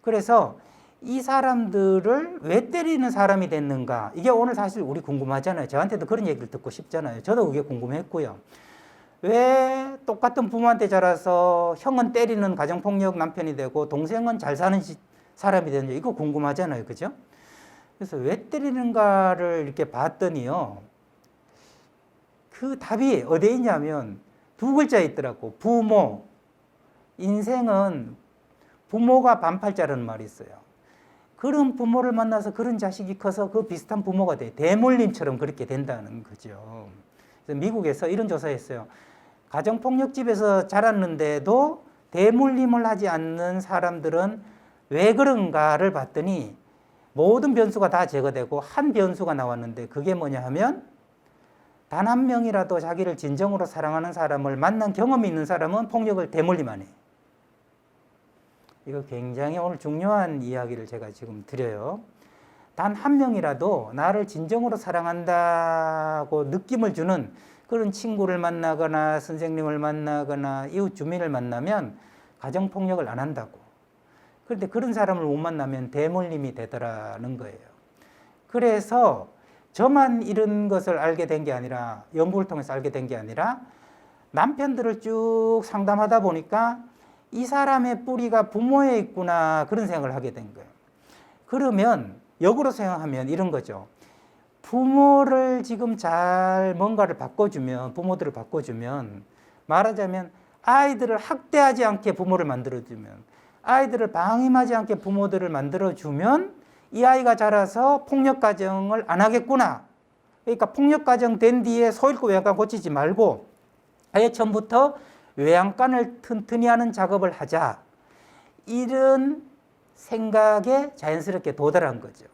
그래서 이 사람들을 왜 때리는 사람이 됐는가? 이게 오늘 사실 우리 궁금하잖아요. 저한테도 그런 얘기를 듣고 싶잖아요. 저도 그게 궁금했고요. 왜 똑같은 부모한테 자라서 형은 때리는 가정폭력 남편이 되고 동생은 잘 사는 사람이 되는지 이거 궁금하잖아요. 그죠? 그래서 왜 때리는가를 이렇게 봤더니요. 그 답이 어디에 있냐면 두 글자에 있더라고. 부모. 인생은 부모가 반팔자라는 말이 있어요. 그런 부모를 만나서 그런 자식이 커서 그 비슷한 부모가 돼. 대물림처럼 그렇게 된다는 거죠. 그래서 미국에서 이런 조사했어요. 가정폭력집에서 자랐는데도 대물림을 하지 않는 사람들은 왜 그런가를 봤더니 모든 변수가 다 제거되고 한 변수가 나왔는데 그게 뭐냐 하면 단 한 명이라도 자기를 진정으로 사랑하는 사람을 만난 경험이 있는 사람은 폭력을 대물림 안 해. 이거 굉장히 오늘 중요한 이야기를 제가 지금 드려요. 단 한 명이라도 나를 진정으로 사랑한다고 느낌을 주는 그런 친구를 만나거나 선생님을 만나거나 이웃 주민을 만나면 가정폭력을 안 한다고. 그런데 그런 사람을 못 만나면 대물림이 되더라는 거예요. 그래서 저만 이런 것을 알게 된 게 아니라 연구를 통해서 알게 된 게 아니라 남편들을 쭉 상담하다 보니까 이 사람의 뿌리가 부모에 있구나 그런 생각을 하게 된 거예요. 그러면 역으로 생각하면 이런 거죠. 부모를 지금 잘 뭔가를 바꿔주면 부모들을 바꿔주면 말하자면 아이들을 학대하지 않게 부모를 만들어주면 아이들을 방임하지 않게 부모들을 만들어주면 이 아이가 자라서 폭력가정을 안 하겠구나. 그러니까 폭력가정 된 뒤에 소잃고 외양간 고치지 말고 아예 처음부터 외양간을 튼튼히 하는 작업을 하자. 이런 생각에 자연스럽게 도달한 거죠.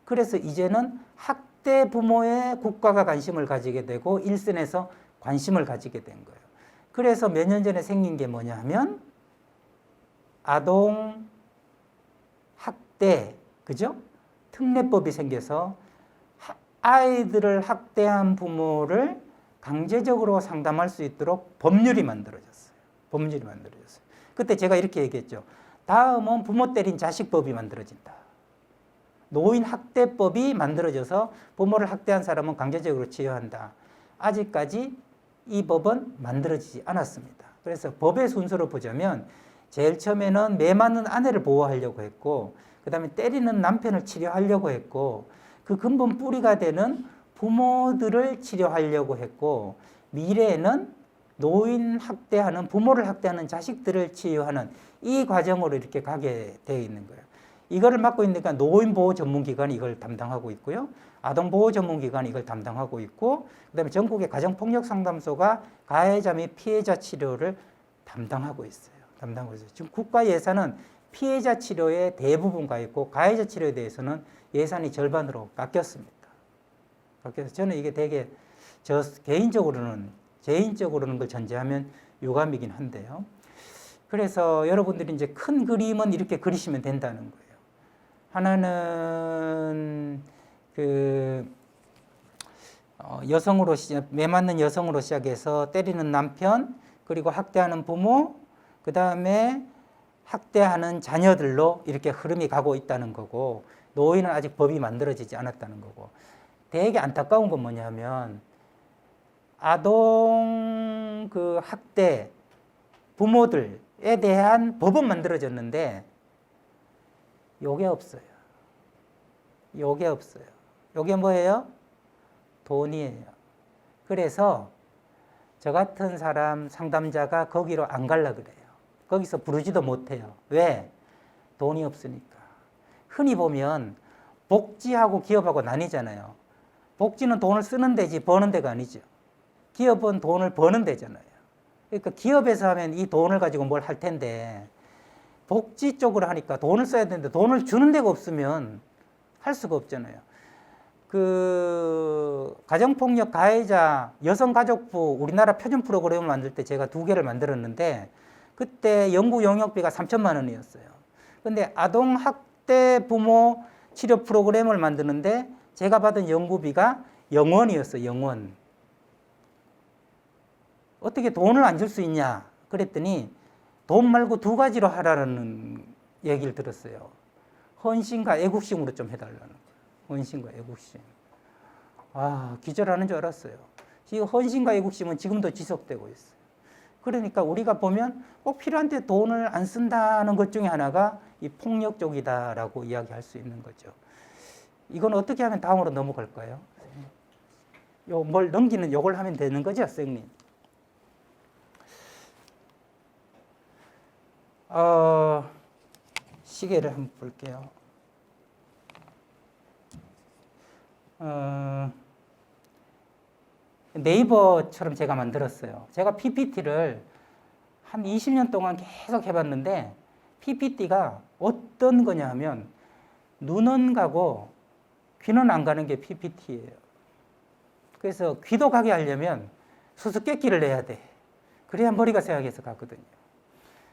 그래서 이제는 학대 부모에 국가가 관심을 가지게 되고 일선에서 관심을 가지게 된 거예요. 그래서 몇 년 전에 생긴 게 뭐냐 하면 아동 학대, 그죠? 특례법이 생겨서 아이들을 학대한 부모를 강제적으로 상담할 수 있도록 법률이 만들어졌어요. 법률이 만들어졌어요. 그때 제가 이렇게 얘기했죠. 다음은 부모 때린 자식법이 만들어진다. 노인 학대법이 만들어져서 부모를 학대한 사람은 강제적으로 치유한다. 아직까지 이 법은 만들어지지 않았습니다. 그래서 법의 순서로 보자면 제일 처음에는 매 맞는 아내를 보호하려고 했고 그 다음에 때리는 남편을 치료하려고 했고 그 근본 뿌리가 되는 부모들을 치료하려고 했고 미래에는 노인 학대하는 부모를 학대하는 자식들을 치유하는 이 과정으로 이렇게 가게 되어 있는 거예요. 이거를 맡고 있으니까 노인보호 전문기관이 이걸 담당하고 있고요. 아동보호 전문기관이 이걸 담당하고 있고 그다음에 전국의 가정폭력상담소가 가해자 및 피해자 치료를 담당하고 있어요. 담당하고 있어요. 지금 국가 예산은 피해자 치료에 대부분 가 있고 가해자 치료에 대해서는 예산이 절반으로 깎였습니다. 그래서 저는 이게 되게 개인적으로는 그걸 전제하면 유감이긴 한데요. 그래서 여러분들이 이제 큰 그림은 이렇게 그리시면 된다는 거예요. 하나는 여성으로 매 맞는 여성으로 시작해서 때리는 남편, 그리고 학대하는 부모, 그 다음에 학대하는 자녀들로 이렇게 흐름이 가고 있다는 거고, 노인은 아직 법이 만들어지지 않았다는 거고. 되게 안타까운 건 뭐냐면 아동 학대 부모들에 대한 법은 만들어졌는데 요게 없어요. 요게 뭐예요? 돈이에요. 그래서 저 같은 사람 상담자가 거기로 안 갈라 그래요. 거기서 부르지도 못해요. 왜? 돈이 없으니까. 흔히 보면 복지하고 기업하고 나뉘잖아요. 복지는 돈을 쓰는 데지 버는 데가 아니죠. 기업은 돈을 버는 데잖아요. 그러니까 기업에서 하면 이 돈을 가지고 뭘 할 텐데 복지 쪽으로 하니까 돈을 써야 되는데 돈을 주는 데가 없으면 할 수가 없잖아요. 가정폭력 가해자 여성가족부 우리나라 표준 프로그램을 만들 때 제가 2개를 만들었는데 그때 연구 용역비가 3천만 원이었어요. 근데 아동학대 부모 치료 프로그램을 만드는데 제가 받은 연구비가 0원이었어요. 0원. 어떻게 돈을 안 줄 수 있냐 그랬더니 돈 말고 2가지로 하라는 얘기를 들었어요. 헌신과 애국심으로 좀 해달라는 거예요. 헌신과 애국심. 기절하는 줄 알았어요. 이 헌신과 애국심은 지금도 지속되고 있어요. 그러니까 우리가 보면 꼭 필요한데 돈을 안 쓴다는 것 중에 하나가 이 폭력 쪽이다라고 이야기할 수 있는 거죠. 이건 어떻게 하면 다음으로 넘어갈까요? 뭘 넘기는 요걸 하면 되는 거죠, 선생님? 시계를 한번 볼게요. 네이버처럼 제가 만들었어요. 제가 PPT를 한 20년 동안 계속 해봤는데 PPT가 어떤 거냐 하면 눈은 가고 귀는 안 가는 게 PPT예요. 그래서 귀도 가게 하려면 수수께끼를 내야 돼. 그래야 머리가 생각해서 가거든요.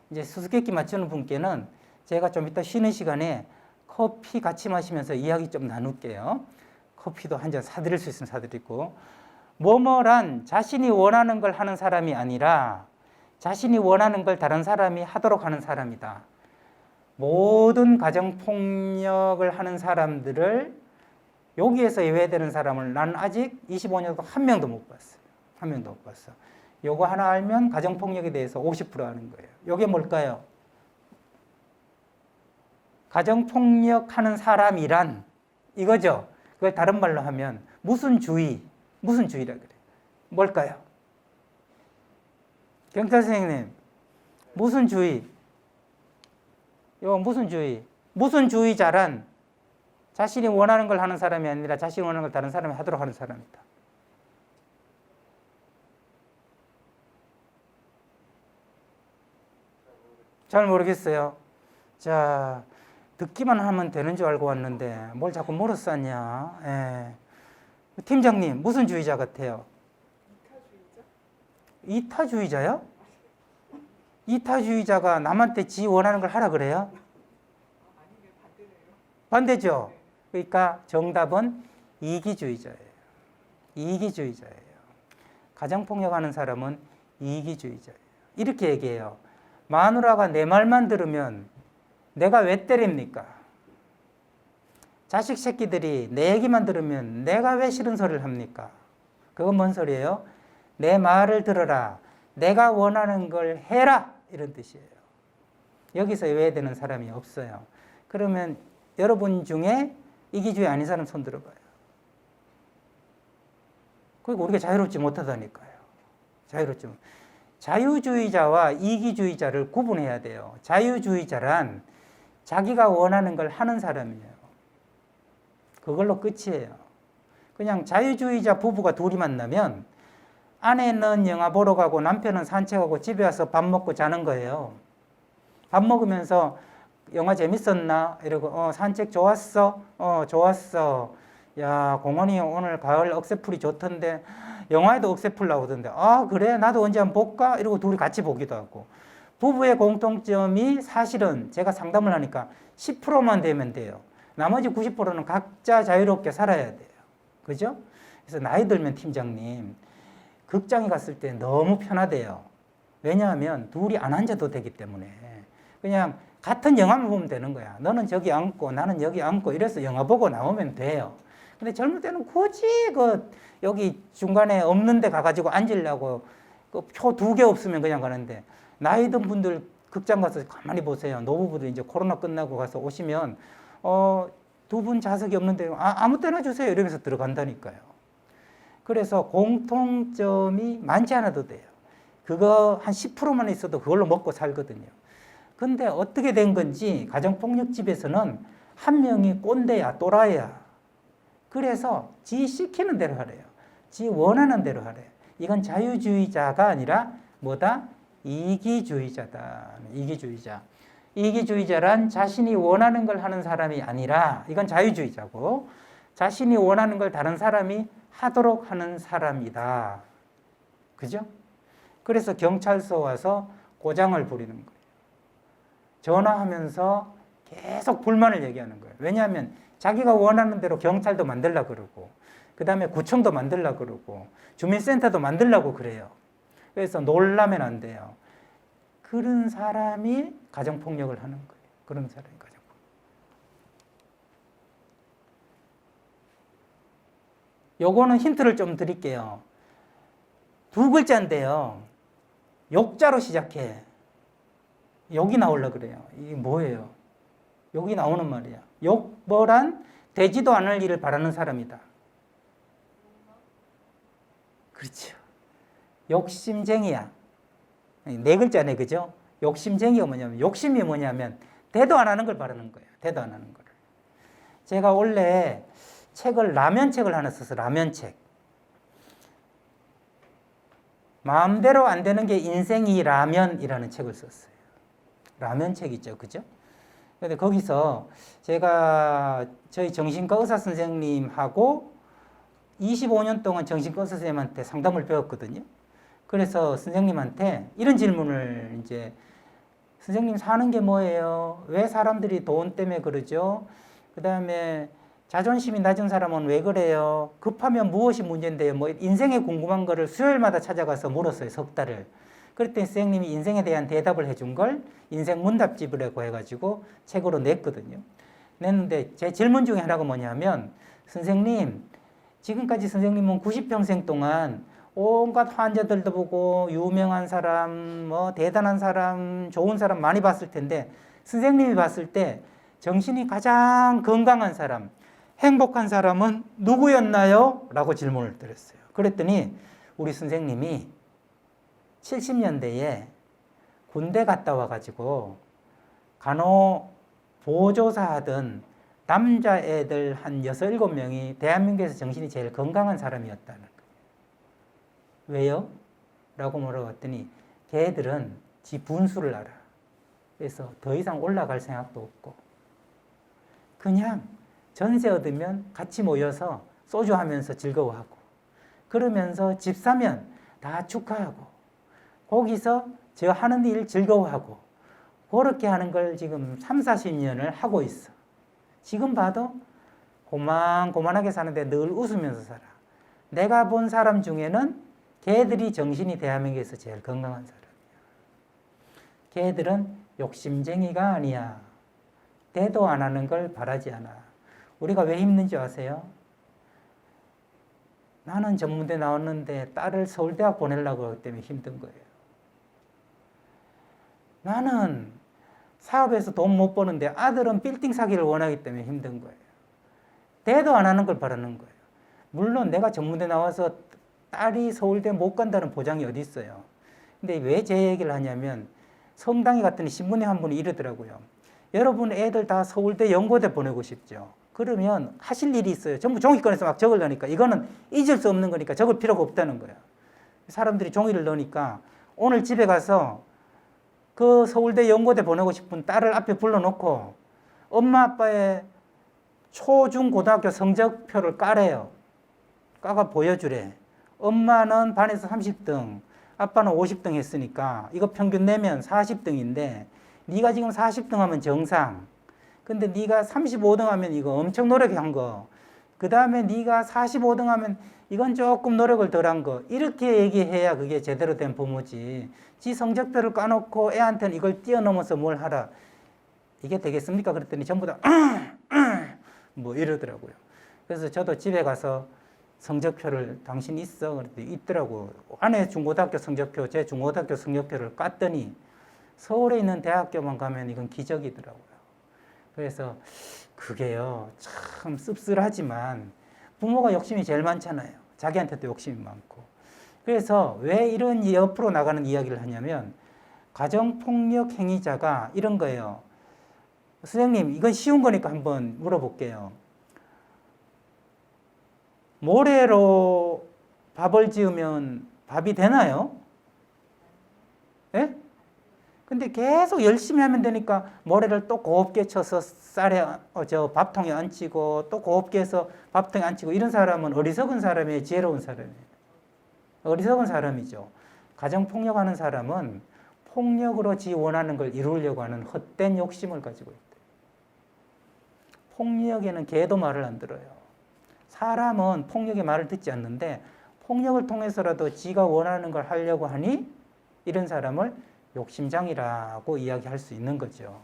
이제 수수께끼 맞추는 분께는 제가 좀 이따 쉬는 시간에 커피 같이 마시면서 이야기 좀 나눌게요. 커피도 한 잔 사드릴 수 있으면 사드리고. 뭐뭐란 자신이 원하는 걸 하는 사람이 아니라 자신이 원하는 걸 다른 사람이 하도록 하는 사람이다. 모든 가정폭력을 하는 사람들을 여기에서 예외되는 사람을 나는 아직 25년도 한 명도 못 봤어요. 한 명도 못 봤어. 요거 하나 알면 가정폭력에 대해서 50% 아는 거예요. 요게 뭘까요? 가정폭력 하는 사람이란 이거죠. 그걸 다른 말로 하면 무슨 주의라 그래요. 뭘까요? 경찰 선생님, 무슨 주의? 이거 무슨 주의? 무슨 주의자란 자신이 원하는 걸 하는 사람이 아니라 자신이 원하는 걸 다른 사람이 하도록 하는 사람이다. 잘 모르겠어요. 자, 듣기만 하면 되는 줄 알고 왔는데 뭘 자꾸 뭐로 썼냐. 예. 팀장님, 무슨 주의자 같아요? 이타주의자요? 이타주의자가 남한테 지 원하는 걸 하라 그래요? 반대죠. 그러니까 정답은 이기주의자예요. 이기주의자예요. 가정폭력하는 사람은 이기주의자예요. 이렇게 얘기해요. 마누라가 내 말만 들으면 내가 왜 때립니까? 자식 새끼들이 내 얘기만 들으면 내가 왜 싫은 소리를 합니까? 그건 뭔 소리예요? 내 말을 들어라. 내가 원하는 걸 해라. 이런 뜻이에요. 여기서 예외되는 사람이 없어요. 그러면 여러분 중에 이기주의 아닌 사람 손 들어봐요. 그리고 우리가 자유롭지 못하다니까요. 자유주의자와 이기주의자를 구분해야 돼요. 자유주의자란 자기가 원하는 걸 하는 사람이에요. 그걸로 끝이에요. 그냥 자유주의자 부부가 둘이 만나면 아내는 영화 보러 가고 남편은 산책하고 집에 와서 밥 먹고 자는 거예요. 밥 먹으면서 영화 재밌었나? 이러고 산책 좋았어? 좋았어. 야, 공원이 오늘 가을 억새풀이 좋던데 영화에도 억세풀 나오던데, 아, 그래? 나도 언제 한번 볼까? 이러고 둘이 같이 보기도 하고. 부부의 공통점이 사실은 제가 상담을 하니까 10%만 되면 돼요. 나머지 90%는 각자 자유롭게 살아야 돼요. 그죠? 그래서 나이 들면 팀장님, 극장에 갔을 때 너무 편하대요. 왜냐하면 둘이 안 앉아도 되기 때문에. 그냥 같은 영화만 보면 되는 거야. 너는 저기 앉고 나는 여기 앉고 이래서 영화 보고 나오면 돼요. 근데 젊을 때는 굳이 여기 중간에 없는 데 가가지고 앉으려고 그 표 2개 없으면 그냥 가는데, 나이 든 분들 극장 가서 가만히 보세요. 노부부들 이제 코로나 끝나고 가서 오시면 2분 좌석이 없는데 아무 때나 주세요 이러면서 들어간다니까요. 그래서 공통점이 많지 않아도 돼요. 그거 한 10%만 있어도 그걸로 먹고 살거든요. 근데 어떻게 된 건지 가정폭력집에서는 한 명이 꼰대야, 또라이야. 그래서 지 시키는 대로 하래요. 지 원하는 대로 하래요. 이건 자유주의자가 아니라 뭐다? 이기주의자다. 이기주의자. 이기주의자란 자신이 원하는 걸 하는 사람이 아니라, 이건 자유주의자고, 자신이 원하는 걸 다른 사람이 하도록 하는 사람이다. 그죠? 그래서 경찰서 와서 고장을 부리는 거예요. 전화하면서 계속 불만을 얘기하는 거예요. 왜냐하면 자기가 원하는 대로 경찰도 만들려고 그러고, 그 다음에 구청도 만들려고 그러고, 주민센터도 만들려고 그래요. 그래서 놀라면 안 돼요. 그런 사람이 가정폭력을 하는 거예요. 그런 사람이 가정폭력. 요거는 힌트를 좀 드릴게요. 2글자인데요. 욕자로 시작해. 욕이 나오려고 그래요. 이게 뭐예요? 욕이 나오는 말이야. 욕벌한 되지도 않을 일을 바라는 사람이다. 그렇죠. 욕심쟁이야. 4글자네, 그죠? 욕심쟁이가 뭐냐면, 욕심이 뭐냐면 대도 안 하는 걸 바라는 거예요. 대도 안 하는 거를. 제가 원래 라면책을 하나 써서 라면책. 마음대로 안 되는 게 인생이 라면이라는 책을 썼어요. 라면책 있죠, 그죠? 근데 거기서 제가 저희 정신과 의사 선생님하고 25년 동안 정신과 의사 선생님한테 상담을 배웠거든요. 그래서 선생님한테 이런 질문을 이제, 선생님 사는 게 뭐예요? 왜 사람들이 돈 때문에 그러죠? 그 다음에 자존심이 낮은 사람은 왜 그래요? 급하면 무엇이 문제인데요? 뭐 인생에 궁금한 거를 수요일마다 찾아가서 물었어요, 석 달을. 그랬더니 선생님이 인생에 대한 대답을 해준 걸 인생 문답집이라고 해가지고 책으로 냈거든요. 냈는데 제 질문 중에 하나가 뭐냐면, 선생님, 지금까지 선생님은 90평생 동안 온갖 환자들도 보고 유명한 사람, 뭐 대단한 사람, 좋은 사람 많이 봤을 텐데, 선생님이 봤을 때 정신이 가장 건강한 사람, 행복한 사람은 누구였나요? 라고 질문을 드렸어요. 그랬더니 우리 선생님이 70년대에 군대 갔다 와가지고 간호보조사 하던 남자애들 한 6, 7명이 대한민국에서 정신이 제일 건강한 사람이었다는 거예요. 왜요? 라고 물어봤더니 걔들은 지 분수를 알아. 그래서 더 이상 올라갈 생각도 없고, 그냥 전세 얻으면 같이 모여서 소주 하면서 즐거워하고, 그러면서 집 사면 다 축하하고, 거기서 저 하는 일 즐거워하고, 그렇게 하는 걸 지금 3, 40년을 하고 있어. 지금 봐도 고만고만하게 사는데 늘 웃으면서 살아. 내가 본 사람 중에는 걔들이 정신이 대한민국에서 제일 건강한 사람이야. 걔들은 욕심쟁이가 아니야. 대도 안 하는 걸 바라지 않아. 우리가 왜 힘든지 아세요? 나는 전문대 나왔는데 딸을 서울대학 보내려고 하기 때문에 힘든 거예요. 나는 사업에서 돈 못 버는데 아들은 빌딩 사기를 원하기 때문에 힘든 거예요. 대도 안 하는 걸 바라는 거예요. 물론 내가 전문대 나와서 딸이 서울대 못 간다는 보장이 어디 있어요. 근데 왜 제 얘기를 하냐면, 성당에 갔더니 신부님 한 분이 이러더라고요. 여러분 애들 다 서울대 연고대 보내고 싶죠. 그러면 하실 일이 있어요. 전부 종이권에서 막 적으려니까 이거는 잊을 수 없는 거니까 적을 필요가 없다는 거예요. 사람들이 종이를 넣으니까 오늘 집에 가서 그 서울대 연고대 보내고 싶은 딸을 앞에 불러놓고 엄마 아빠의 초, 중, 고등학교 성적표를 까래요. 까가 보여주래. 엄마는 반에서 30등, 아빠는 50등 했으니까 이거 평균 내면 40등인데 네가 지금 40등 하면 정상. 근데 네가 35등 하면 이거 엄청 노력한 거. 그 다음에 네가 45등 하면 이건 조금 노력을 덜한 거. 이렇게 얘기해야 그게 제대로 된 부모지. 지 성적표를 까놓고 애한테는 이걸 뛰어넘어서 뭘 하라. 이게 되겠습니까? 그랬더니 전부 다 뭐 이러더라고요. 그래서 저도 집에 가서 성적표를 당신 있어? 그랬더니 있더라고. 아내 중고등학교 성적표, 제 중고등학교 성적표를 깠더니 서울에 있는 대학교만 가면 이건 기적이더라고요. 그래서 그게요, 참 씁쓸하지만 부모가 욕심이 제일 많잖아요. 자기한테도 욕심이 많고. 그래서 왜 이런 옆으로 나가는 이야기를 하냐면 가정폭력 행위자가 이런 거예요. 선생님, 이건 쉬운 거니까 한번 물어볼게요. 모래로 밥을 지으면 밥이 되나요? 예? 근데 계속 열심히 하면 되니까 모래를 또 곱게 쳐서 쌀에 밥통에 얹히고 또 곱게 해서 밥통에 얹히고 이런 사람은 어리석은 사람이에요, 지혜로운 사람이에요. 어리석은 사람이죠. 가정폭력하는 사람은 폭력으로 지 원하는 걸 이루려고 하는 헛된 욕심을 가지고 있대요. 폭력에는 개도 말을 안 들어요. 사람은 폭력의 말을 듣지 않는데 폭력을 통해서라도 지가 원하는 걸 하려고 하니 이런 사람을 욕심장이라고 이야기할 수 있는 거죠.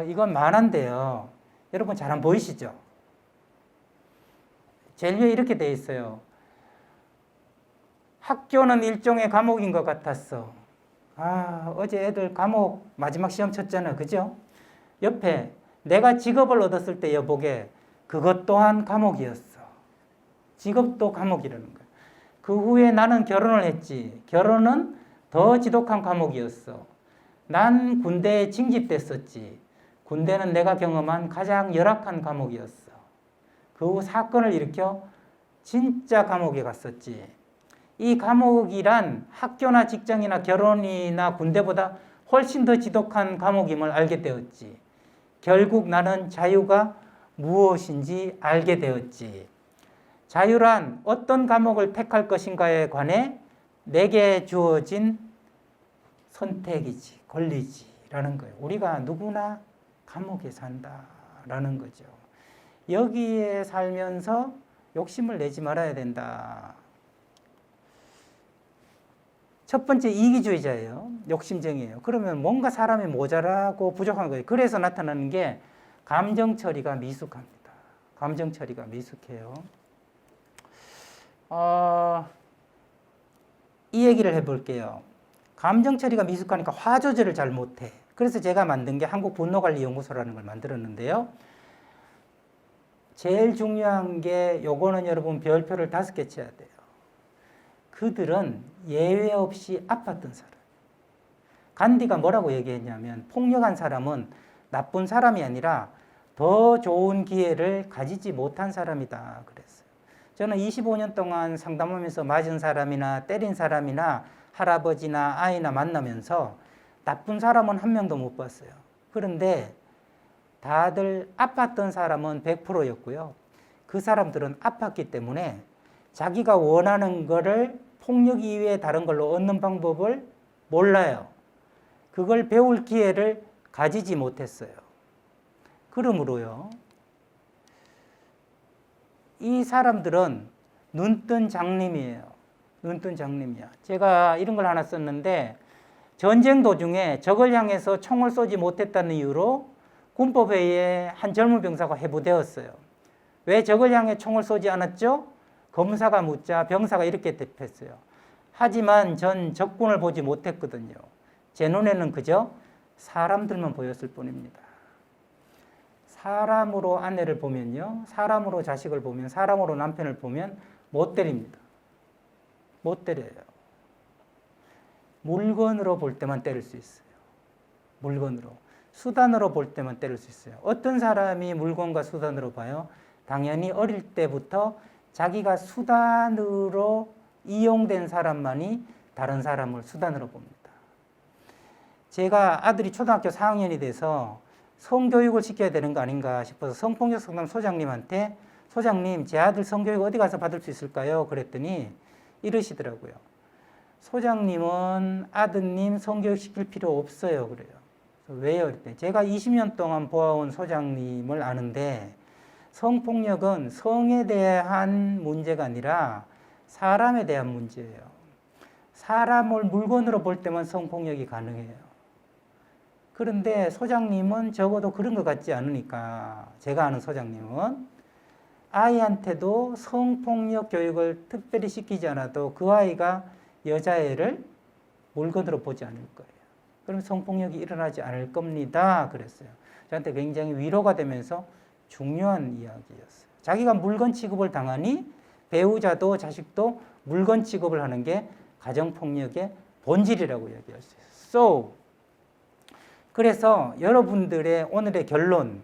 이건 만화인데요. 여러분 잘 안 보이시죠? 제일 위에 이렇게 돼 있어요. 학교는 일종의 감옥인 것 같았어. 어제 애들 감옥 마지막 시험 쳤잖아. 그죠? 옆에 내가 직업을 얻었을 때 여보게 그것 또한 감옥이었어. 직업도 감옥이라는 거야. 그 후에 나는 결혼을 했지. 결혼은 더 지독한 감옥이었어. 난 군대에 징집됐었지. 군대는 내가 경험한 가장 열악한 감옥이었어. 그 후 사건을 일으켜 진짜 감옥에 갔었지. 이 감옥이란 학교나 직장이나 결혼이나 군대보다 훨씬 더 지독한 감옥임을 알게 되었지. 결국 나는 자유가 무엇인지 알게 되었지. 자유란 어떤 감옥을 택할 것인가에 관해 내게 주어진 선택이지, 권리지라는 거예요. 우리가 누구나 감옥에 산다라는 거죠. 여기에 살면서 욕심을 내지 말아야 된다. 첫 번째 이기주의자예요. 욕심쟁이에요. 그러면 뭔가 사람이 모자라고 부족한 거예요. 그래서 나타나는 게 감정 처리가 미숙합니다. 감정 처리가 미숙해요. 이 얘기를 해볼게요. 감정 처리가 미숙하니까 화 조절을 잘 못해. 그래서 제가 만든 게 한국분노관리연구소라는 걸 만들었는데요. 제일 중요한 게 요거는 여러분 별표를 5개 쳐야 돼요. 그들은 예외 없이 아팠던 사람. 간디가 뭐라고 얘기했냐면 폭력한 사람은 나쁜 사람이 아니라 더 좋은 기회를 가지지 못한 사람이다 그랬어요. 저는 25년 동안 상담하면서 맞은 사람이나 때린 사람이나 할아버지나 아이나 만나면서 나쁜 사람은 한 명도 못 봤어요. 그런데 다들 아팠던 사람은 100%였고요. 그 사람들은 아팠기 때문에 자기가 원하는 거를 폭력 이외에 다른 걸로 얻는 방법을 몰라요. 그걸 배울 기회를 가지지 못했어요. 그러므로요, 이 사람들은 눈뜬 장님이에요. 눈뜬 장님이야. 제가 이런 걸 하나 썼는데 전쟁 도중에 적을 향해서 총을 쏘지 못했다는 이유로 군법회의에 한 젊은 병사가 해부되었어요. 왜 적을 향해 총을 쏘지 않았죠? 검사가 묻자 병사가 이렇게 대답했어요. 하지만 전 적군을 보지 못했거든요. 제 눈에는 그저 사람들만 보였을 뿐입니다. 사람으로 아내를 보면요, 사람으로 자식을 보면, 사람으로 남편을 보면 못 때립니다. 못 때려요. 물건으로 볼 때만 때릴 수 있어요. 물건으로. 수단으로 볼 때만 때릴 수 있어요. 어떤 사람이 물건과 수단으로 봐요? 당연히 어릴 때부터 자기가 수단으로 이용된 사람만이 다른 사람을 수단으로 봅니다. 제가 아들이 초등학교 4학년이 돼서 성교육을 시켜야 되는 거 아닌가 싶어서 성폭력 상담 소장님한테 소장님, 제 아들 성교육 어디 가서 받을 수 있을까요? 그랬더니 이러시더라고요. 소장님은 아드님 성교육 시킬 필요 없어요. 그래요. 왜요? 그랬더니 제가 20년 동안 보아온 소장님을 아는데 성폭력은 성에 대한 문제가 아니라 사람에 대한 문제예요. 사람을 물건으로 볼 때만 성폭력이 가능해요. 그런데 소장님은 적어도 그런 것 같지 않으니까, 제가 아는 소장님은 아이한테도 성폭력 교육을 특별히 시키지 않아도 그 아이가 여자애를 물건으로 보지 않을 거예요. 그럼 성폭력이 일어나지 않을 겁니다. 그랬어요. 저한테 굉장히 위로가 되면서 중요한 이야기였어요. 자기가 물건 취급을 당하니 배우자도 자식도 물건 취급을 하는 게 가정폭력의 본질이라고 얘기할 수 있어요. So, 그래서 여러분들의 오늘의 결론,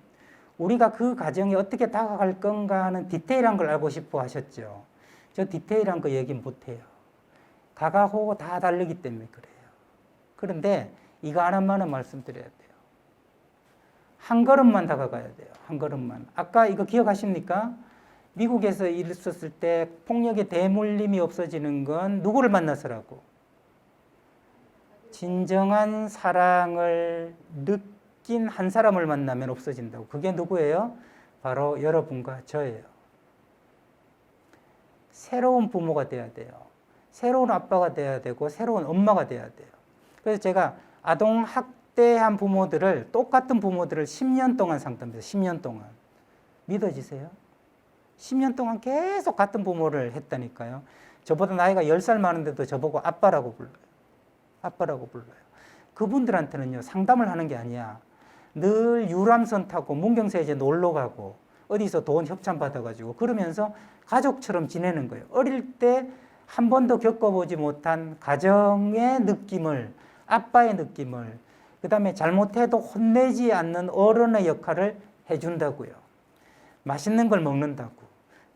우리가 그 가정에 어떻게 다가갈 건가 하는 디테일한 걸 알고 싶어 하셨죠. 저 디테일한 거 얘기 못해요. 다가오고 다 다르기 때문에 그래요. 그런데 이거 하나만은 말씀드려야 돼요. 한 걸음만 다가가야 돼요. 한 걸음만. 아까 이거 기억하십니까? 미국에서 있었을 때 폭력의 대물림이 없어지는 건 누구를 만나서라고? 진정한 사랑을 느낀 한 사람을 만나면 없어진다고. 그게 누구예요? 바로 여러분과 저예요. 새로운 부모가 돼야 돼요. 새로운 아빠가 돼야 되고 새로운 엄마가 돼야 돼요. 그래서 제가 아동 학대한 부모들을, 똑같은 부모들을 10년 동안 상담해요. 10년 동안. 믿어지세요? 10년 동안 계속 같은 부모를 했다니까요. 저보다 나이가 10살 많은데도 저보고 아빠라고 불러요. 아빠라고 불러요. 그분들한테는요, 상담을 하는 게 아니야. 늘 유람선 타고 문경세제 놀러 가고 어디서 돈 협찬 받아가지고 그러면서 가족처럼 지내는 거예요. 어릴 때 한 번도 겪어보지 못한 가정의 느낌을, 아빠의 느낌을, 그 다음에 잘못해도 혼내지 않는 어른의 역할을 해준다고요. 맛있는 걸 먹는다고.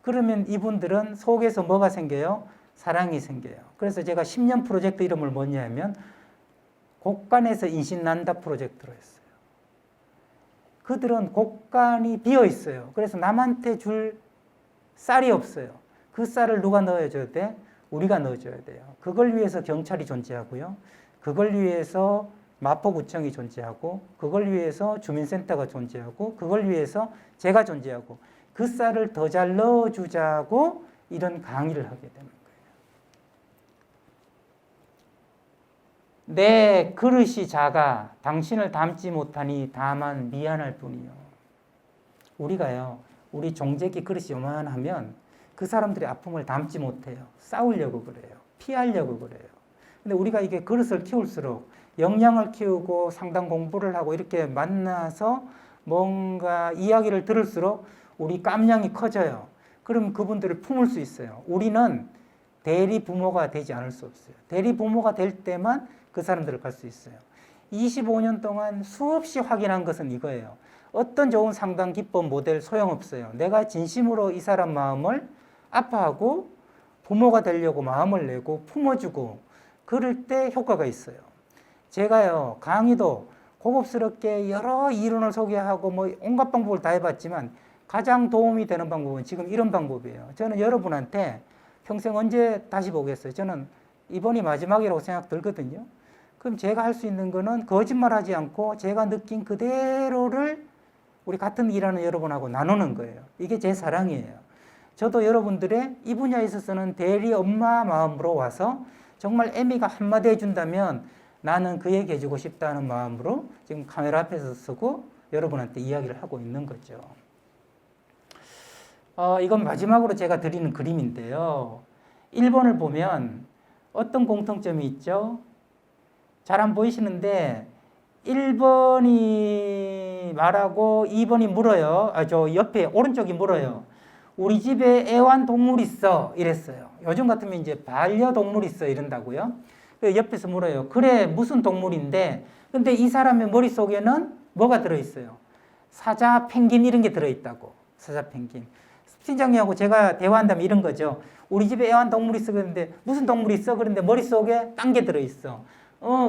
그러면 이분들은 속에서 뭐가 생겨요? 사랑이 생겨요. 그래서 제가 10년 프로젝트 이름을 뭐냐면 곡간에서 인신난다 프로젝트로 했어요. 그들은 곡간이 비어 있어요. 그래서 남한테 줄 쌀이 없어요. 그 쌀을 누가 넣어줘야 돼? 우리가 넣어줘야 돼요. 그걸 위해서 경찰이 존재하고요. 그걸 위해서 마포구청이 존재하고, 그걸 위해서 주민센터가 존재하고, 그걸 위해서 제가 존재하고, 그 쌀을 더 잘 넣어주자고 이런 강의를 하게 되는 거예요. 내 그릇이 작아 당신을 닮지 못하니 다만 미안할 뿐이요. 우리가요, 우리 종제기 그릇이 요만하면 그 사람들의 아픔을 담지 못해요. 싸우려고 그래요. 피하려고 그래요. 근데 우리가 이게 그릇을 키울수록, 역량을 키우고 상담 공부를 하고 이렇게 만나서 뭔가 이야기를 들을수록 우리 깜냥이 커져요. 그럼 그분들을 품을 수 있어요. 우리는 대리 부모가 되지 않을 수 없어요. 대리 부모가 될 때만 그 사람들을 갈 수 있어요. 25년 동안 수없이 확인한 것은 이거예요. 어떤 좋은 상담 기법 모델 소용없어요. 내가 진심으로 이 사람 마음을 아파하고 부모가 되려고 마음을 내고 품어주고 그럴 때 효과가 있어요. 제가요, 강의도 고급스럽게 여러 이론을 소개하고 뭐 온갖 방법을 다 해봤지만 가장 도움이 되는 방법은 지금 이런 방법이에요. 저는 여러분한테 평생 언제 다시 보겠어요? 저는 이번이 마지막이라고 생각 들거든요. 그럼 제가 할 수 있는 거는 거짓말하지 않고 제가 느낀 그대로를 우리 같은 일하는 여러분하고 나누는 거예요. 이게 제 사랑이에요. 저도 여러분들의 이 분야에 있어서는 대리 엄마 마음으로 와서 정말 애미가 한마디 해준다면 나는 그 얘기 해주고 싶다는 마음으로 지금 카메라 앞에서 서고 여러분한테 이야기를 하고 있는 거죠. 이건 마지막으로 제가 드리는 그림인데요. 1번을 보면 어떤 공통점이 있죠? 잘 안 보이시는데 1번이 말하고 2번이 물어요. 저 옆에 오른쪽이 물어요. 우리 집에 애완동물 있어 이랬어요. 요즘 같으면 이제 반려동물 있어 이런다고요. 옆에서 물어요. 그래 무슨 동물인데? 근데 이 사람의 머릿속에는 뭐가 들어있어요? 사자, 펭귄 이런 게 들어있다고. 사자, 펭귄. 팀장님하고 제가 대화한다면 이런 거죠. 우리 집에 애완동물 있어 그랬는데 무슨 동물이 있어? 그런데 머릿속에 딴 게 들어있어.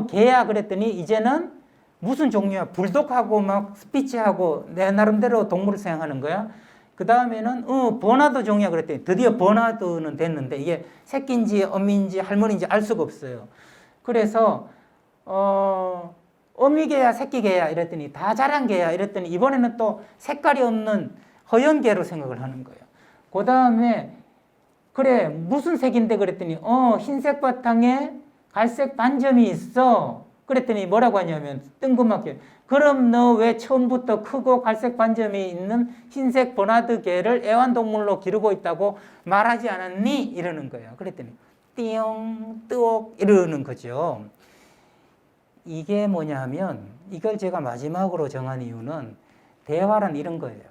개야 그랬더니 이제는 무슨 종류야? 불독하고 막 스피치하고 내 나름대로 동물을 생각하는 거야. 그 다음에는 버나드 종이야 그랬더니 드디어 버나드는 됐는데 이게 새끼인지 어미인지 할머니인지 알 수가 없어요. 그래서 어미개야 새끼개야 이랬더니 다 자란 개야 이랬더니 이번에는 또 색깔이 없는 허연개로 생각을 하는 거예요. 그 다음에 그래 무슨 색인데 그랬더니 흰색 바탕에 갈색 반점이 있어. 그랬더니 뭐라고 하냐면 뜬금없게 그럼 너 왜 처음부터 크고 갈색 반점이 있는 흰색 버나드 개를 애완동물로 기르고 있다고 말하지 않았니? 이러는 거예요. 그랬더니 띠용 뜨옥 이러는 거죠. 이게 뭐냐면 이걸 제가 마지막으로 정한 이유는 대화란 이런 거예요.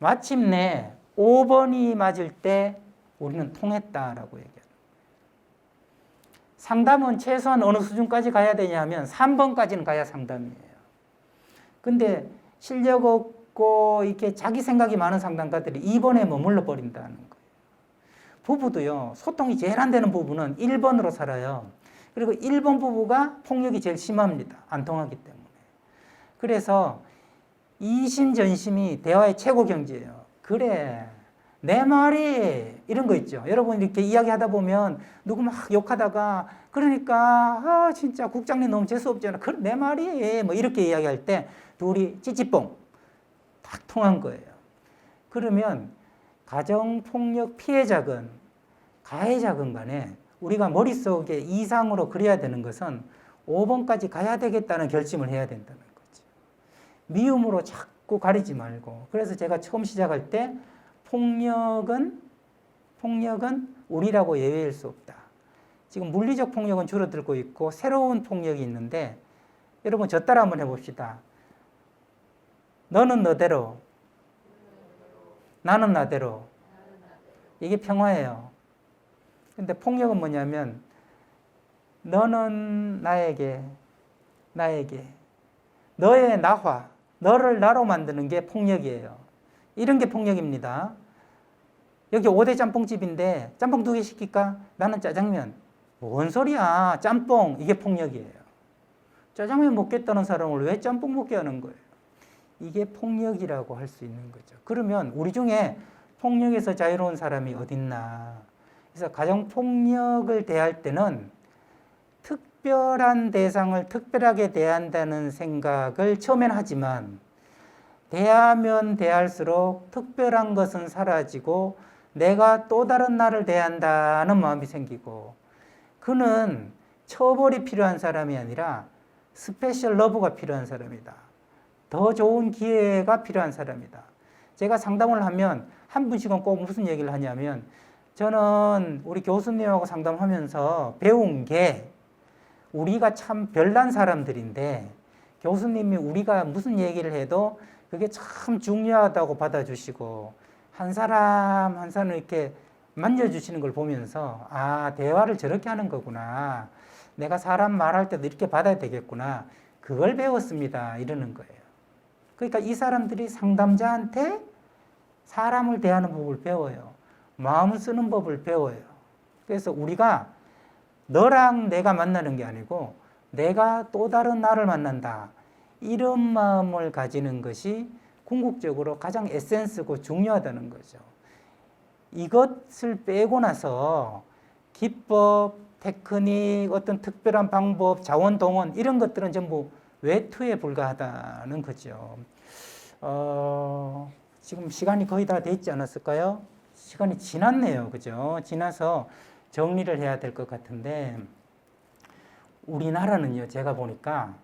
마침내 5번이 맞을 때 우리는 통했다라고 얘기해요. 상담은 최소한 어느 수준까지 가야 되냐면 3번까지는 가야 상담이에요. 근데 실력 없고 이렇게 자기 생각이 많은 상담가들이 2번에 머물러 버린다는 거예요. 부부도요. 소통이 제일 안 되는 부부는 1번으로 살아요. 그리고 1번 부부가 폭력이 제일 심합니다. 안 통하기 때문에. 그래서 이심전심이 대화의 최고 경지예요. 그래. 내 말이 이런 거 있죠. 여러분 이렇게 이야기하다 보면 누구 막 욕하다가 그러니까 진짜 국장님 너무 재수없잖아. 그래 내 말이 뭐 이렇게 이야기할 때 둘이 찌찌뽕 딱 통한 거예요. 그러면 가정폭력 피해자건 가해자건 간에 우리가 머릿속에 이상으로 그려야 되는 것은 5번까지 가야 되겠다는 결심을 해야 된다는 거죠. 미움으로 자꾸 가리지 말고. 그래서 제가 처음 시작할 때 폭력은 우리라고 예외일 수 없다. 지금 물리적 폭력은 줄어들고 있고 새로운 폭력이 있는데 여러분 저 따라 한번 해봅시다. 너는 너대로, 나는 나대로. 이게 평화예요. 근데 폭력은 뭐냐면 너는 나에게, 너의 나화, 너를 나로 만드는 게 폭력이에요. 이런 게 폭력입니다. 여기 5대 짬뽕집인데 짬뽕 2개 시킬까? 나는 짜장면. 뭔 소리야? 짬뽕. 이게 폭력이에요. 짜장면 먹겠다는 사람을 왜 짬뽕 먹게 하는 거예요? 이게 폭력이라고 할 수 있는 거죠. 그러면 우리 중에 폭력에서 자유로운 사람이 어딨나? 그래서 가정폭력을 대할 때는 특별한 대상을 특별하게 대한다는 생각을 처음엔 하지만 대하면 대할수록 특별한 것은 사라지고 내가 또 다른 나를 대한다는 마음이 생기고 그는 처벌이 필요한 사람이 아니라 스페셜 러브가 필요한 사람이다. 더 좋은 기회가 필요한 사람이다. 제가 상담을 하면 한 분씩은 꼭 무슨 얘기를 하냐면 저는 우리 교수님하고 상담하면서 배운 게 우리가 참 별난 사람들인데 교수님이 우리가 무슨 얘기를 해도 그게 참 중요하다고 받아주시고 한 사람 한 사람 이렇게 만져주시는 걸 보면서 대화를 저렇게 하는 거구나. 내가 사람 말할 때도 이렇게 받아야 되겠구나. 그걸 배웠습니다. 이러는 거예요. 그러니까 이 사람들이 상담자한테 사람을 대하는 법을 배워요. 마음을 쓰는 법을 배워요. 그래서 우리가 너랑 내가 만나는 게 아니고 내가 또 다른 나를 만난다. 이런 마음을 가지는 것이 궁극적으로 가장 에센스고 중요하다는 거죠. 이것을 빼고 나서 기법, 테크닉, 어떤 특별한 방법, 자원, 동원 이런 것들은 전부 외투에 불과하다는 거죠. 지금 시간이 거의 다 됐지 않았을까요? 시간이 지났네요. 그죠? 지나서 정리를 해야 될 것 같은데 우리나라는요. 제가 보니까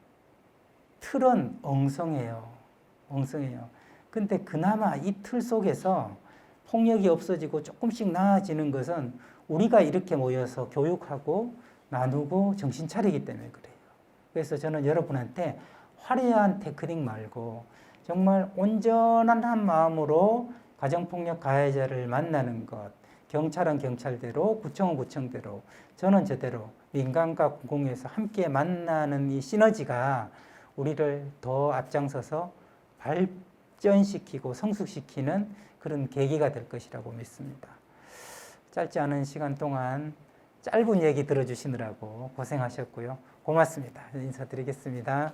틀은 엉성해요. 근데 그나마 이 틀 속에서 폭력이 없어지고 조금씩 나아지는 것은 우리가 이렇게 모여서 교육하고 나누고 정신 차리기 때문에 그래요. 그래서 저는 여러분한테 화려한 테크닉 말고 정말 온전한 한 마음으로 가정폭력 가해자를 만나는 것, 경찰은 경찰대로, 구청은 구청대로, 저는 저대로 민간과 공공에서 함께 만나는 이 시너지가 우리를 더 앞장서서 발전시키고 성숙시키는 그런 계기가 될 것이라고 믿습니다. 짧지 않은 시간 동안 짧은 얘기 들어주시느라고 고생하셨고요. 고맙습니다. 인사드리겠습니다.